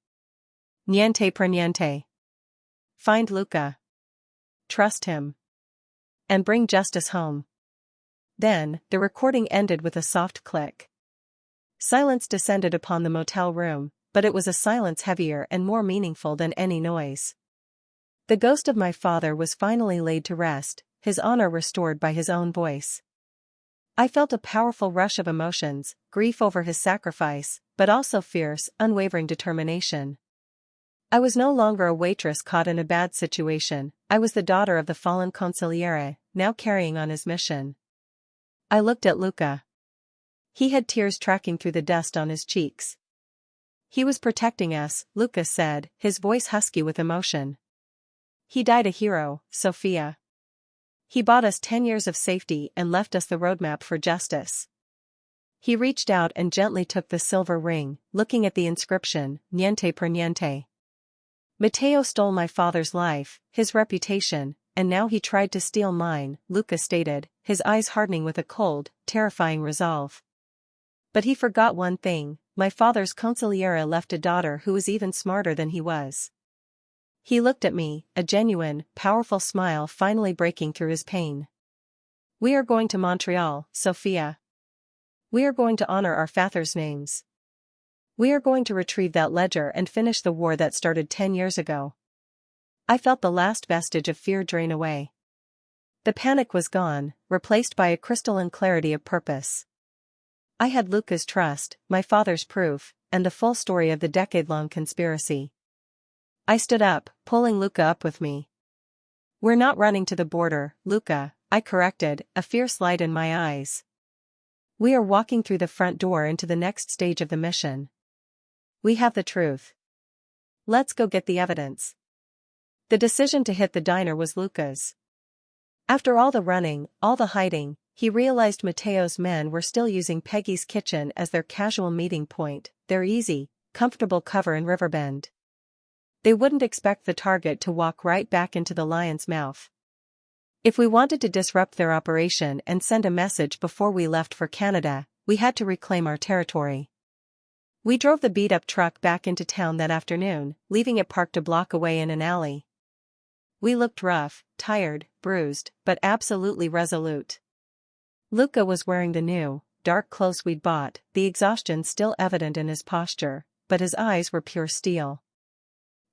Niente per niente. Find Luca. Trust him. And bring justice home. Then, the recording ended with a soft click. Silence descended upon the motel room, but it was a silence heavier and more meaningful than any noise. The ghost of my father was finally laid to rest, his honor restored by his own voice. I felt a powerful rush of emotions, grief over his sacrifice, but also fierce, unwavering determination. I was no longer a waitress caught in a bad situation, I was the daughter of the fallen consigliere, now carrying on his mission. I looked at Luca. He had tears tracking through the dust on his cheeks. He was protecting us, Luca said, his voice husky with emotion. He died a hero, Sophia. He bought us 10 years of safety and left us the roadmap for justice. He reached out and gently took the silver ring, looking at the inscription, Niente per niente. Matteo stole my father's life, his reputation, and now he tried to steal mine, Luca stated, his eyes hardening with a cold, terrifying resolve. But he forgot one thing, my father's consigliere left a daughter who was even smarter than he was. He looked at me, a genuine, powerful smile finally breaking through his pain. We are going to Montreal, Sophia. We are going to honor our father's names. We are going to retrieve that ledger and finish the war that started 10 years ago. I felt the last vestige of fear drain away. The panic was gone, replaced by a crystalline clarity of purpose. I had Luca's trust, my father's proof, and the full story of the decade-long conspiracy. I stood up, pulling Luca up with me. We're not running to the border, Luca, I corrected, a fierce light in my eyes. We are walking through the front door into the next stage of the mission. We have the truth. Let's go get the evidence. The decision to hit the diner was Luca's. After all the running, all the hiding, he realized Matteo's men were still using Peggy's kitchen as their casual meeting point, their easy, comfortable cover in Riverbend. They wouldn't expect the target to walk right back into the lion's mouth. If we wanted to disrupt their operation and send a message before we left for Canada, we had to reclaim our territory. We drove the beat-up truck back into town that afternoon, leaving it parked a block away in an alley. We looked rough, tired, bruised, but absolutely resolute. Luca was wearing the new, dark clothes we'd bought, the exhaustion still evident in his posture, but his eyes were pure steel.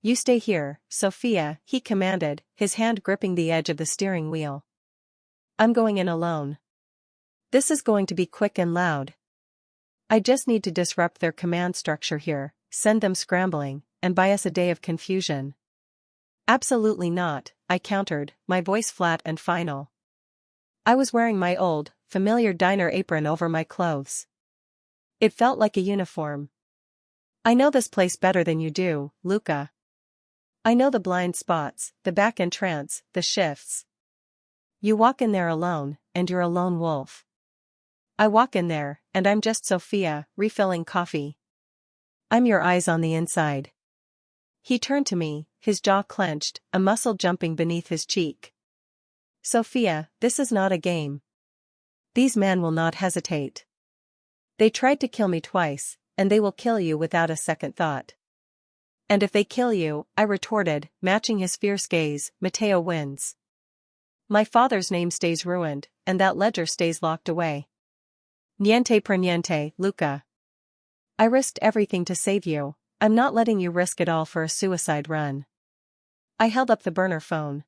You stay here, Sophia, he commanded, his hand gripping the edge of the steering wheel. I'm going in alone. This is going to be quick and loud. I just need to disrupt their command structure here, send them scrambling, and buy us a day of confusion. Absolutely not, I countered, my voice flat and final. I was wearing my old, familiar diner apron over my clothes. It felt like a uniform. I know this place better than you do, Luca. I know the blind spots, the back entrance, the shifts. You walk in there alone, and you're a lone wolf. I walk in there, and I'm just Sophia, refilling coffee. I'm your eyes on the inside. He turned to me, his jaw clenched, a muscle jumping beneath his cheek. Sophia, this is not a game. These men will not hesitate. They tried to kill me twice, and they will kill you without a second thought. And if they kill you, I retorted, matching his fierce gaze, Matteo wins. My father's name stays ruined, and that ledger stays locked away. Niente per niente, Luca. I risked everything to save you, I'm not letting you risk it all for a suicide run. I held up the burner phone.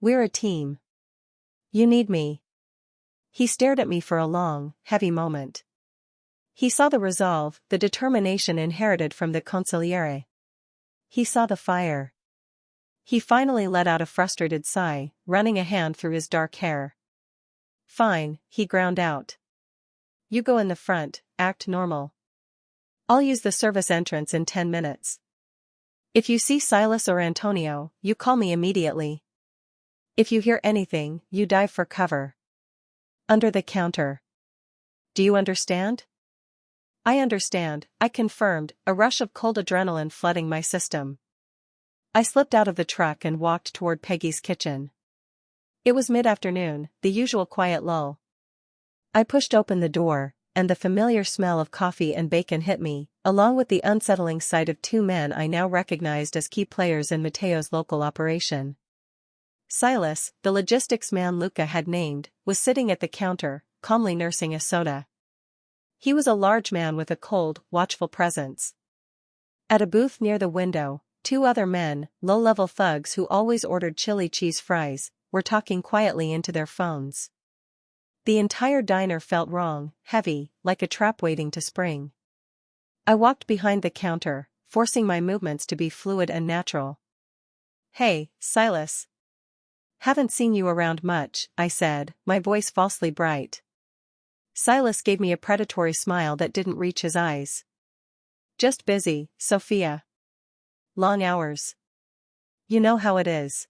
We're a team. You need me. He stared at me for a long, heavy moment. He saw the resolve, the determination inherited from the consigliere. He saw the fire. He finally let out a frustrated sigh, running a hand through his dark hair. Fine, he ground out. You go in the front, act normal. I'll use the service entrance in 10 minutes. If you see Silas or Antonio, you call me immediately. If you hear anything, you dive for cover. Under the counter. Do you understand? I understand, I confirmed, a rush of cold adrenaline flooding my system. I slipped out of the truck and walked toward Peggy's kitchen. It was mid-afternoon, the usual quiet lull. I pushed open the door, and the familiar smell of coffee and bacon hit me, along with the unsettling sight of two men I now recognized as key players in Mateo's local operation. Silas, the logistics man Luca had named, was sitting at the counter, calmly nursing a soda. He was a large man with a cold, watchful presence. At a booth near the window, two other men, low-level thugs who always ordered chili cheese fries, were talking quietly into their phones. The entire diner felt wrong, heavy, like a trap waiting to spring. I walked behind the counter, forcing my movements to be fluid and natural. "Hey, Silas. Haven't seen you around much," I said, my voice falsely bright. Silas gave me a predatory smile that didn't reach his eyes. "Just busy, Sophia. Long hours. You know how it is."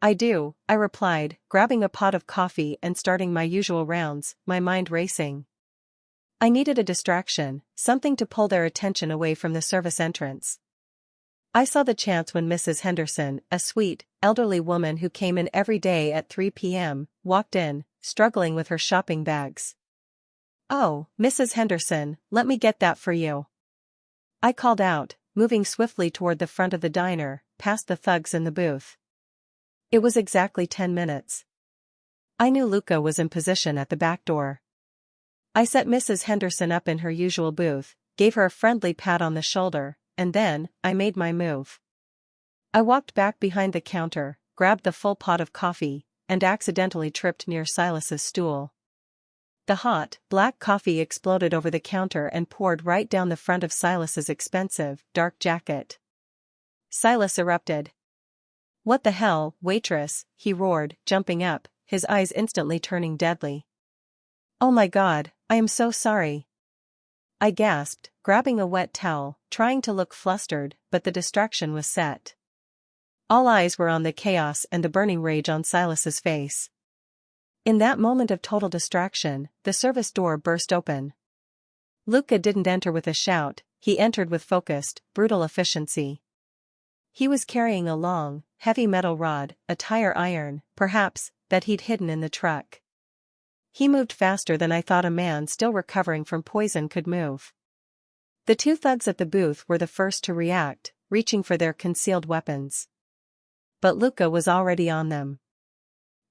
"I do," I replied, grabbing a pot of coffee and starting my usual rounds, my mind racing. I needed a distraction, something to pull their attention away from the service entrance. I saw the chance when Mrs. Henderson, a sweet, elderly woman who came in every day at 3 p.m., walked in, struggling with her shopping bags. "Oh, Mrs. Henderson, let me get that for you," I called out, moving swiftly toward the front of the diner, past the thugs in the booth. It was exactly 10 minutes. I knew Luca was in position at the back door. I set Mrs. Henderson up in her usual booth, gave her a friendly pat on the shoulder, and then, I made my move. I walked back behind the counter, grabbed the full pot of coffee, and accidentally tripped near Silas's stool. The hot, black coffee exploded over the counter and poured right down the front of Silas's expensive, dark jacket. Silas erupted. "What the hell, waitress?" he roared, jumping up, his eyes instantly turning deadly. "Oh my God, I am so sorry," I gasped, grabbing a wet towel, trying to look flustered, but the distraction was set. All eyes were on the chaos and the burning rage on Silas's face. In that moment of total distraction, the service door burst open. Luca didn't enter with a shout, he entered with focused, brutal efficiency. He was carrying a long, heavy metal rod, a tire iron, perhaps, that he'd hidden in the truck. He moved faster than I thought a man still recovering from poison could move. The two thugs at the booth were the first to react, reaching for their concealed weapons. But Luca was already on them.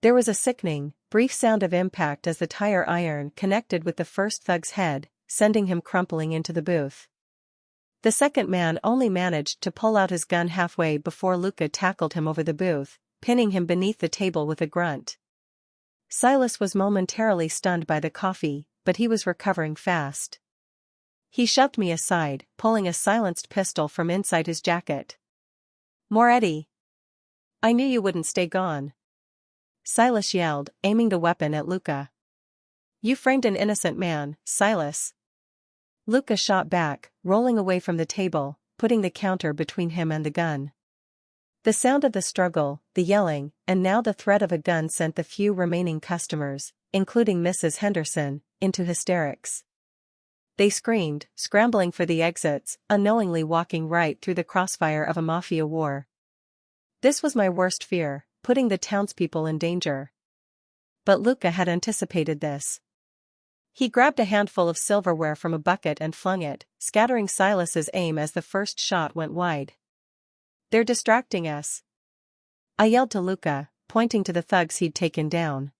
There was a sickening, brief sound of impact as the tire iron connected with the first thug's head, sending him crumpling into the booth. The second man only managed to pull out his gun halfway before Luca tackled him over the booth, pinning him beneath the table with a grunt. Silas was momentarily stunned by the coffee, but he was recovering fast. He shoved me aside, pulling a silenced pistol from inside his jacket. "Moretti! I knew you wouldn't stay gone," Silas yelled, aiming the weapon at Luca. "You framed an innocent man, Silas." Luca shot back, rolling away from the table, putting the counter between him and the gun. The sound of the struggle, the yelling, and now the threat of a gun sent the few remaining customers, including Mrs. Henderson, into hysterics. They screamed, scrambling for the exits, unknowingly walking right through the crossfire of a mafia war. This was my worst fear, putting the townspeople in danger. But Luca had anticipated this. He grabbed a handful of silverware from a bucket and flung it, scattering Silas's aim as the first shot went wide. "They're distracting us," I yelled to Luca, pointing to the thugs he'd taken down.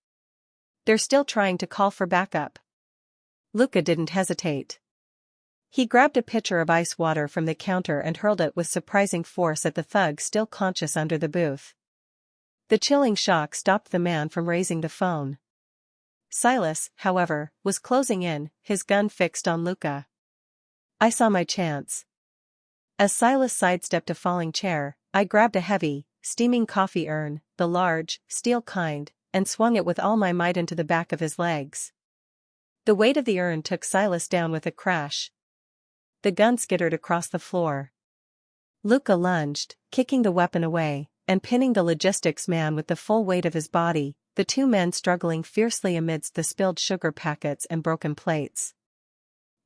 "They're still trying to call for backup." Luca didn't hesitate. He grabbed a pitcher of ice water from the counter and hurled it with surprising force at the thug still conscious under the booth. The chilling shock stopped the man from raising the phone. Silas, however, was closing in, his gun fixed on Luca. I saw my chance. As Silas sidestepped a falling chair, I grabbed a heavy, steaming coffee urn, the large, steel kind, and swung it with all my might into the back of his legs. The weight of the urn took Silas down with a crash. The gun skittered across the floor. Luca lunged, kicking the weapon away, and pinning the logistics man with the full weight of his body, the two men struggling fiercely amidst the spilled sugar packets and broken plates.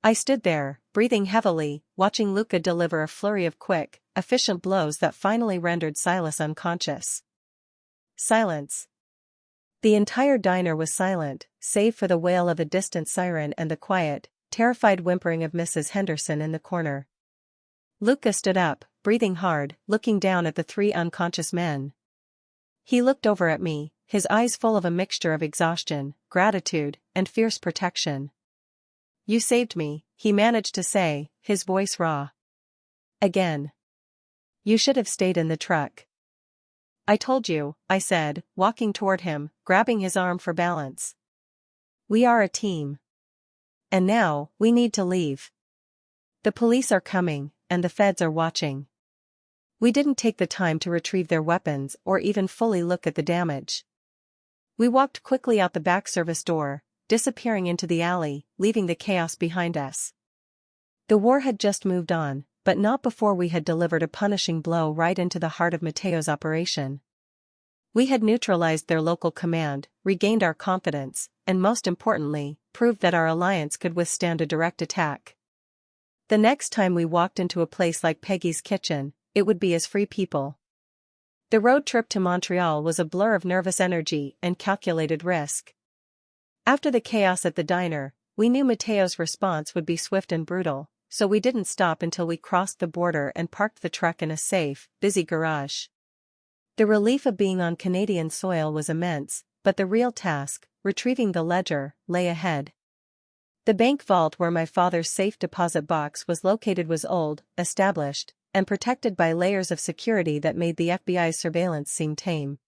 I stood there, breathing heavily, watching Luca deliver a flurry of quick, efficient blows that finally rendered Silas unconscious. Silence. The entire diner was silent, save for the wail of a distant siren and the quiet, terrified whimpering of Mrs. Henderson in the corner. Luca stood up, breathing hard, looking down at the three unconscious men. He looked over at me, his eyes full of a mixture of exhaustion, gratitude, and fierce protection. "You saved me," he managed to say, his voice raw. "Again. You should have stayed in the truck." "I told you," I said, walking toward him, grabbing his arm for balance. "We are a team. And now, we need to leave. The police are coming, and the feds are watching." We didn't take the time to retrieve their weapons or even fully look at the damage. We walked quickly out the back service door, disappearing into the alley, leaving the chaos behind us. The war had just moved on, but not before we had delivered a punishing blow right into the heart of Matteo's operation. We had neutralized their local command, regained our confidence, and most importantly, proved that our alliance could withstand a direct attack. The next time we walked into a place like Peggy's Kitchen, it would be as free people. The road trip to Montreal was a blur of nervous energy and calculated risk. After the chaos at the diner, we knew Matteo's response would be swift and brutal, so we didn't stop until we crossed the border and parked the truck in a safe, busy garage. The relief of being on Canadian soil was immense, but the real task, retrieving the ledger, lay ahead. The bank vault where my father's safe deposit box was located was old, established, and protected by layers of security that made the FBI's surveillance seem tame.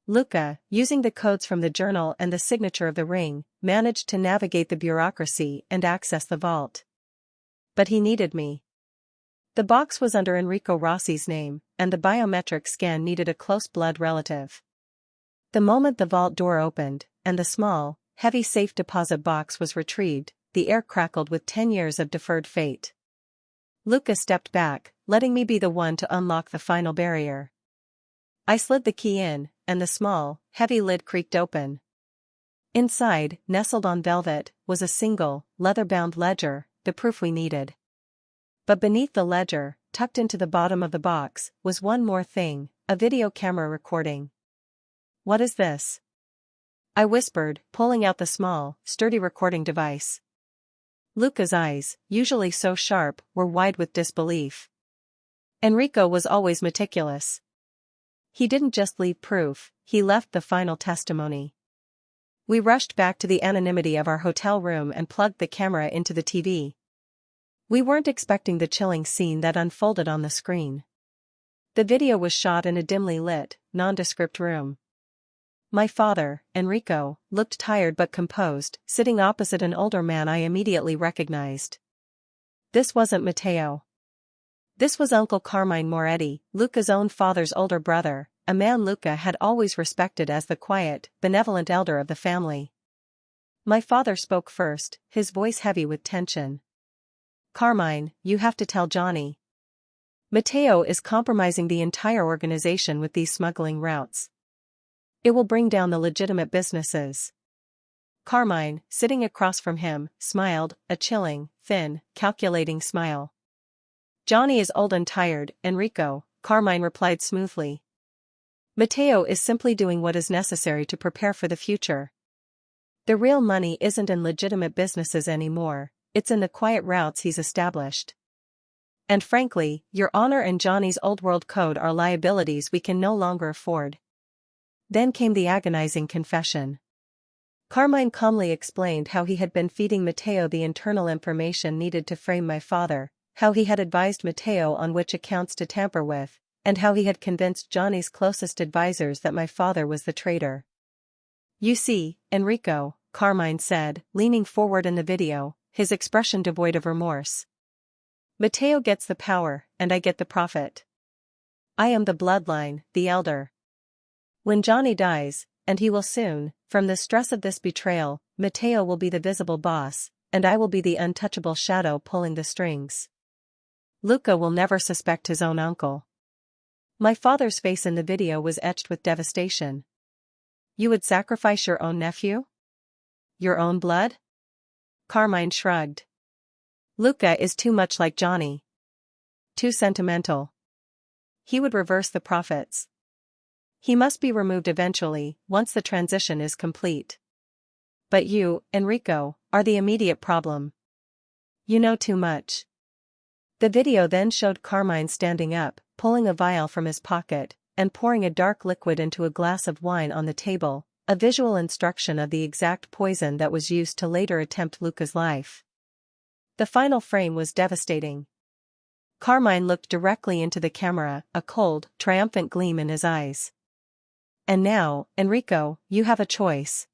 Luca, using the codes from the journal and the signature of the ring, managed to navigate the bureaucracy and access the vault. But he needed me. The box was under Enrico Rossi's name, and the biometric scan needed a close blood relative. The moment the vault door opened, and the small, heavy safe deposit box was retrieved, the air crackled with 10 years of deferred fate. Luca stepped back, letting me be the one to unlock the final barrier. I slid the key in, and the small, heavy lid creaked open. Inside, nestled on velvet, was a single, leather-bound ledger, the proof we needed. But beneath the ledger, tucked into the bottom of the box, was one more thing, a video camera recording. "What is this?" I whispered, pulling out the small, sturdy recording device. Luca's eyes, usually so sharp, were wide with disbelief. Enrico was always meticulous. He didn't just leave proof, he left the final testimony. We rushed back to the anonymity of our hotel room and plugged the camera into the TV. We weren't expecting the chilling scene that unfolded on the screen. The video was shot in a dimly lit, nondescript room. My father, Enrico, looked tired but composed, sitting opposite an older man I immediately recognized. This wasn't Matteo. This was Uncle Carmine Moretti, Luca's own father's older brother, a man Luca had always respected as the quiet, benevolent elder of the family. My father spoke first, his voice heavy with tension. "Carmine, you have to tell Johnny. Matteo is compromising the entire organization with these smuggling routes. It will bring down the legitimate businesses." Carmine, sitting across from him, smiled, a chilling, thin, calculating smile. "Johnny is old and tired, Enrico," Carmine replied smoothly. "Matteo is simply doing what is necessary to prepare for the future. The real money isn't in legitimate businesses anymore, it's in the quiet routes he's established. And frankly, your honor and Johnny's old world code are liabilities we can no longer afford." Then came the agonizing confession. Carmine calmly explained how he had been feeding Matteo the internal information needed to frame my father, how he had advised Matteo on which accounts to tamper with, and how he had convinced Johnny's closest advisors that my father was the traitor. "You see, Enrico," Carmine said, leaning forward in the video, his expression devoid of remorse. "Matteo gets the power, and I get the profit. I am the bloodline, the elder. When Johnny dies, and he will soon, from the stress of this betrayal, Matteo will be the visible boss, and I will be the untouchable shadow pulling the strings. Luca will never suspect his own uncle." My father's face in the video was etched with devastation. "You would sacrifice your own nephew? Your own blood?" Carmine shrugged. "Luca is too much like Johnny. Too sentimental. He would reverse the profits. He must be removed eventually, once the transition is complete." But you, Enrico, are the immediate problem. You know too much. The video then showed Carmine standing up, pulling a vial from his pocket, and pouring a dark liquid into a glass of wine on the table, a visual instruction of the exact poison that was used to later attempt Luca's life. The final frame was devastating. Carmine looked directly into the camera, a cold, triumphant gleam in his eyes. And now, Enrico, you have a choice.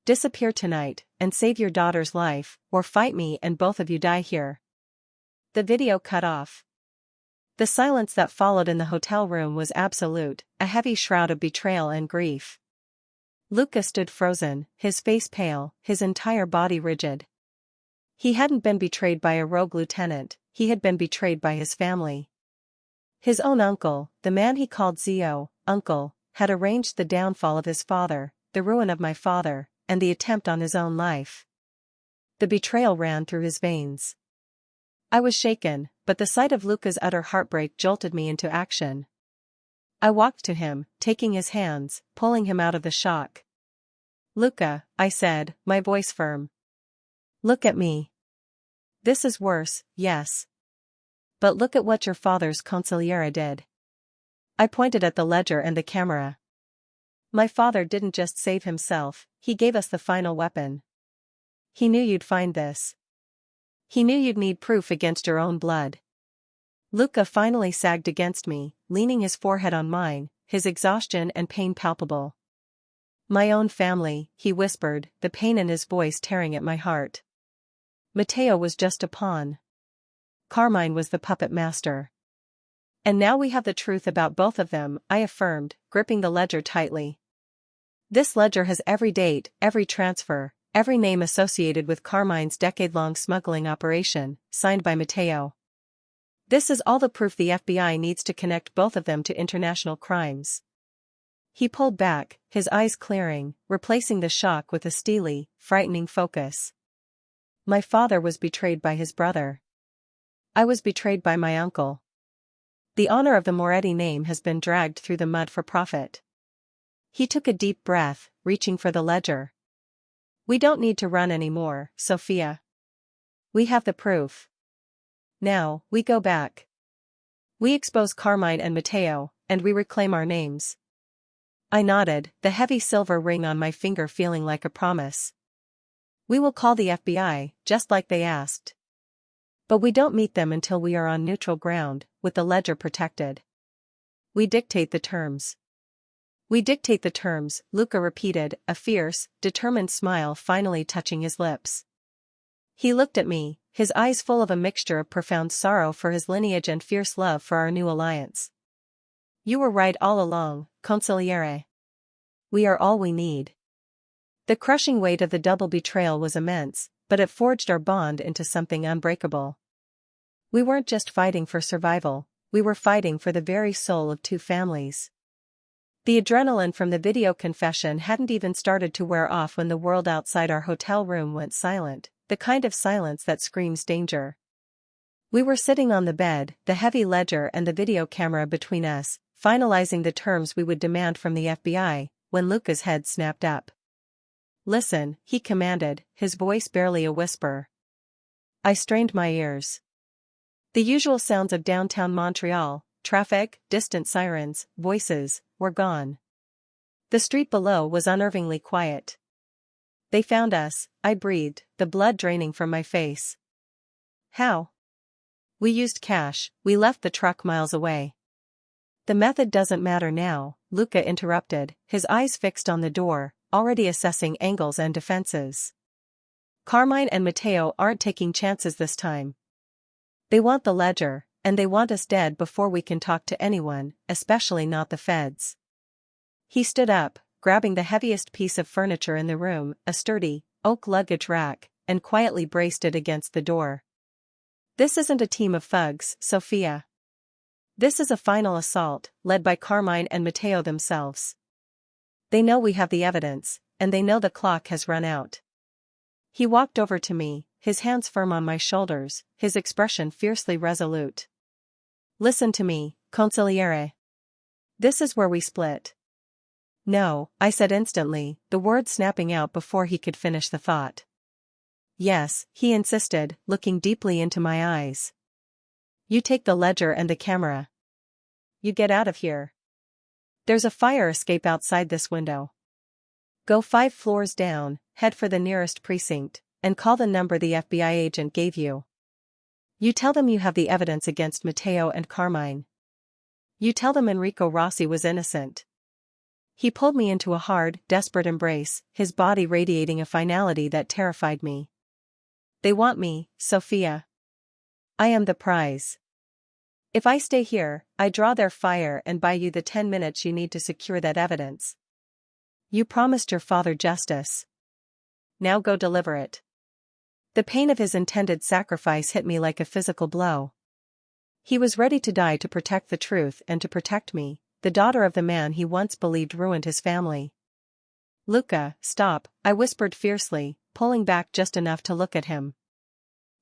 Disappear tonight, and save your daughter's life, or fight me and both of you die here. The video cut off. The silence that followed in the hotel room was absolute, a heavy shroud of betrayal and grief. Luca stood frozen, his face pale, his entire body rigid. He hadn't been betrayed by a rogue lieutenant, he had been betrayed by his family. His own uncle, the man he called Zio, uncle, had arranged the downfall of his father, the ruin of my father, and the attempt on his own life. The betrayal ran through his veins. I was shaken, but the sight of Luca's utter heartbreak jolted me into action. I walked to him, taking his hands, pulling him out of the shock. Luca, I said, my voice firm. Look at me. This is worse, yes. But look at what your father's consigliere did. I pointed at the ledger and the camera. My father didn't just save himself, he gave us the final weapon. He knew you'd find this. He knew you'd need proof against your own blood. Luca finally sagged against me, leaning his forehead on mine, his exhaustion and pain palpable. My own family, he whispered, the pain in his voice tearing at my heart. Matteo was just a pawn. Carmine was the puppet master. And now we have the truth about both of them, I affirmed, gripping the ledger tightly. This ledger has every date, every transfer, every name associated with Carmine's decade-long smuggling operation, signed by Matteo. This is all the proof the FBI needs to connect both of them to international crimes. He pulled back, his eyes clearing, replacing the shock with a steely, frightening focus. My father was betrayed by his brother. I was betrayed by my uncle. The honor of the Moretti name has been dragged through the mud for profit. He took a deep breath, reaching for the ledger. We don't need to run anymore, Sophia. We have the proof. Now, we go back. We expose Carmine and Matteo, and we reclaim our names. I nodded, the heavy silver ring on my finger feeling like a promise. We will call the FBI, just like they asked. But we don't meet them until we are on neutral ground, with the ledger protected. We dictate the terms. We dictate the terms, Luca repeated, a fierce, determined smile finally touching his lips. He looked at me, his eyes full of a mixture of profound sorrow for his lineage and fierce love for our new alliance. You were right all along, consigliere. We are all we need. The crushing weight of the double betrayal was immense, but it forged our bond into something unbreakable. We weren't just fighting for survival, we were fighting for the very soul of two families. The adrenaline from the video confession hadn't even started to wear off when the world outside our hotel room went silent, the kind of silence that screams danger. We were sitting on the bed, the heavy ledger and the video camera between us, finalizing the terms we would demand from the FBI, when Luca's head snapped up. Listen, he commanded, his voice barely a whisper. I strained my ears. The usual sounds of downtown Montreal, traffic, distant sirens, voices, were gone. The street below was unnervingly quiet. They found us, I breathed, the blood draining from my face. How? We used cash, we left the truck miles away. The method doesn't matter now, Luca interrupted, his eyes fixed on the door, already assessing angles and defenses. Carmine and Matteo aren't taking chances this time. They want the ledger, and they want us dead before we can talk to anyone, especially not the feds. He stood up, grabbing the heaviest piece of furniture in the room, a sturdy, oak luggage rack, and quietly braced it against the door. This isn't a team of thugs, Sophia. This is a final assault, led by Carmine and Matteo themselves. They know we have the evidence, and they know the clock has run out. He walked over to me, his hands firm on my shoulders, his expression fiercely resolute. Listen to me, consigliere. This is where we split. No, I said instantly, the word snapping out before he could finish the thought. Yes, he insisted, looking deeply into my eyes. You take the ledger and the camera. You get out of here. There's a fire escape outside this window. Go 5 floors down, head for the nearest precinct, and call the number the FBI agent gave you. You tell them you have the evidence against Matteo and Carmine. You tell them Enrico Rossi was innocent. He pulled me into a hard, desperate embrace, his body radiating a finality that terrified me. They want me, Sophia. I am the prize. If I stay here, I draw their fire and buy you the 10 minutes you need to secure that evidence. You promised your father justice. Now go deliver it. The pain of his intended sacrifice hit me like a physical blow. He was ready to die to protect the truth and to protect me, the daughter of the man he once believed ruined his family. Luca, stop, I whispered fiercely, pulling back just enough to look at him.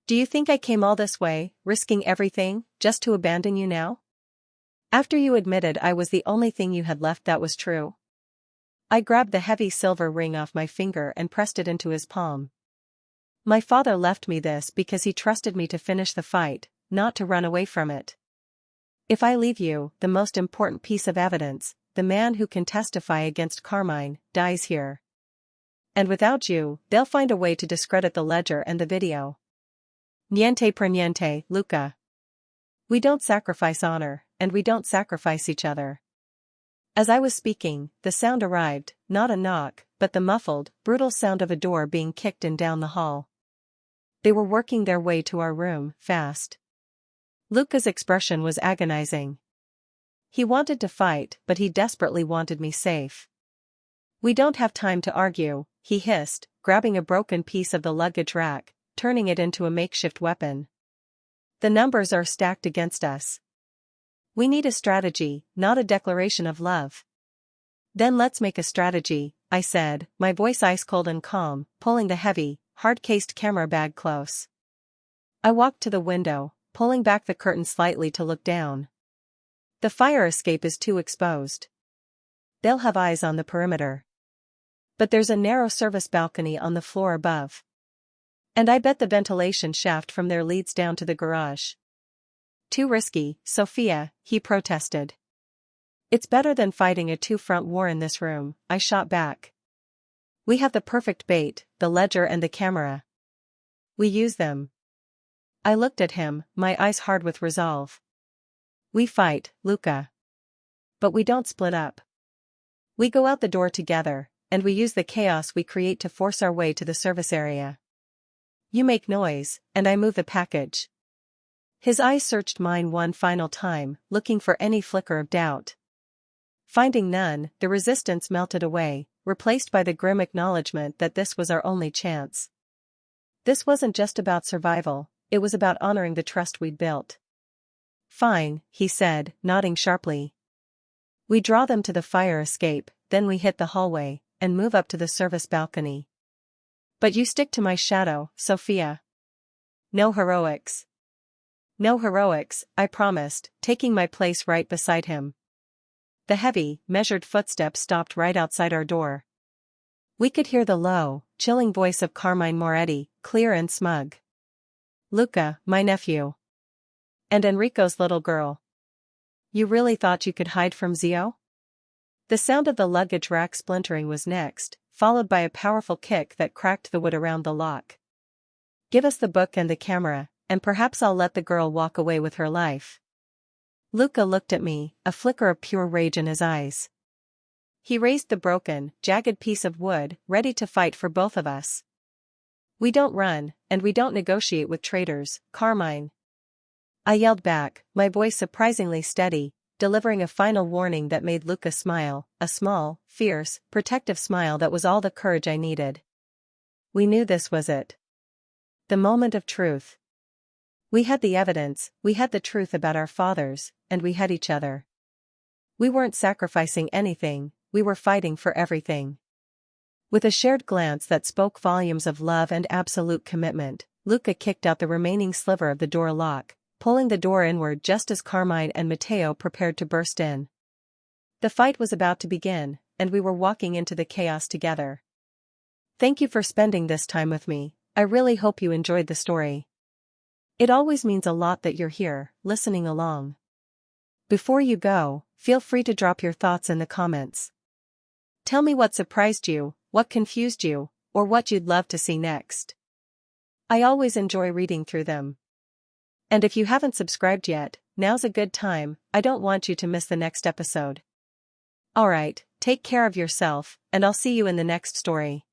Do you think I came all this way, risking everything, just to abandon you now? After you admitted I was the only thing you had left that was true? I grabbed the heavy silver ring off my finger and pressed it into his palm. My father left me this because he trusted me to finish the fight, not to run away from it. If I leave you, the most important piece of evidence, the man who can testify against Carmine, dies here. And without you, they'll find a way to discredit the ledger and the video. Niente per niente, Luca. We don't sacrifice honor, and we don't sacrifice each other. As I was speaking, the sound arrived, not a knock, but the muffled, brutal sound of a door being kicked in down the hall. They were working their way to our room, fast. Luca's expression was agonizing. He wanted to fight, but he desperately wanted me safe. We don't have time to argue, he hissed, grabbing a broken piece of the luggage rack, turning it into a makeshift weapon. The numbers are stacked against us. We need a strategy, not a declaration of love. Then let's make a strategy, I said, my voice ice cold and calm, pulling the heavy, hard-cased camera bag close. I walked to the window, pulling back the curtain slightly to look down. The fire escape is too exposed. They'll have eyes on the perimeter. But there's a narrow service balcony on the floor above. And I bet the ventilation shaft from there leads down to the garage. Too risky, Sophia, he protested. It's better than fighting a two-front war in this room, I shot back. We have the perfect bait, the ledger and the camera. We use them. I looked at him, my eyes hard with resolve. We fight, Luca. But we don't split up. We go out the door together, and we use the chaos we create to force our way to the service area. You make noise, and I move the package. His eyes searched mine one final time, looking for any flicker of doubt. Finding none, the resistance melted away, replaced by the grim acknowledgement that this was our only chance. This wasn't just about survival, it was about honoring the trust we'd built. Fine, he said, nodding sharply. We draw them to the fire escape, then we hit the hallway, and move up to the service balcony. But you stick to my shadow, Sophia. No heroics. No heroics, I promised, taking my place right beside him. The heavy, measured footsteps stopped right outside our door. We could hear the low, chilling voice of Carmine Moretti, clear and smug. Luca, my nephew. And Enrico's little girl. You really thought you could hide from Zio? The sound of the luggage rack splintering was next, followed by a powerful kick that cracked the wood around the lock. Give us the book and the camera, and perhaps I'll let the girl walk away with her life. Luca looked at me, a flicker of pure rage in his eyes. He raised the broken, jagged piece of wood, ready to fight for both of us. We don't run, and we don't negotiate with traitors, Carmine. I yelled back, my voice surprisingly steady, delivering a final warning that made Luca smile, a small, fierce, protective smile that was all the courage I needed. We knew this was it. The moment of truth. We had the evidence, we had the truth about our fathers, and we had each other. We weren't sacrificing anything, we were fighting for everything. With a shared glance that spoke volumes of love and absolute commitment, Luca kicked out the remaining sliver of the door lock, pulling the door inward just as Carmine and Matteo prepared to burst in. The fight was about to begin, and we were walking into the chaos together. Thank you for spending this time with me. I really hope you enjoyed the story. It always means a lot that you're here, listening along. Before you go, feel free to drop your thoughts in the comments. Tell me what surprised you, what confused you, or what you'd love to see next. I always enjoy reading through them. And if you haven't subscribed yet, now's a good time. I don't want you to miss the next episode. Alright, take care of yourself, and I'll see you in the next story.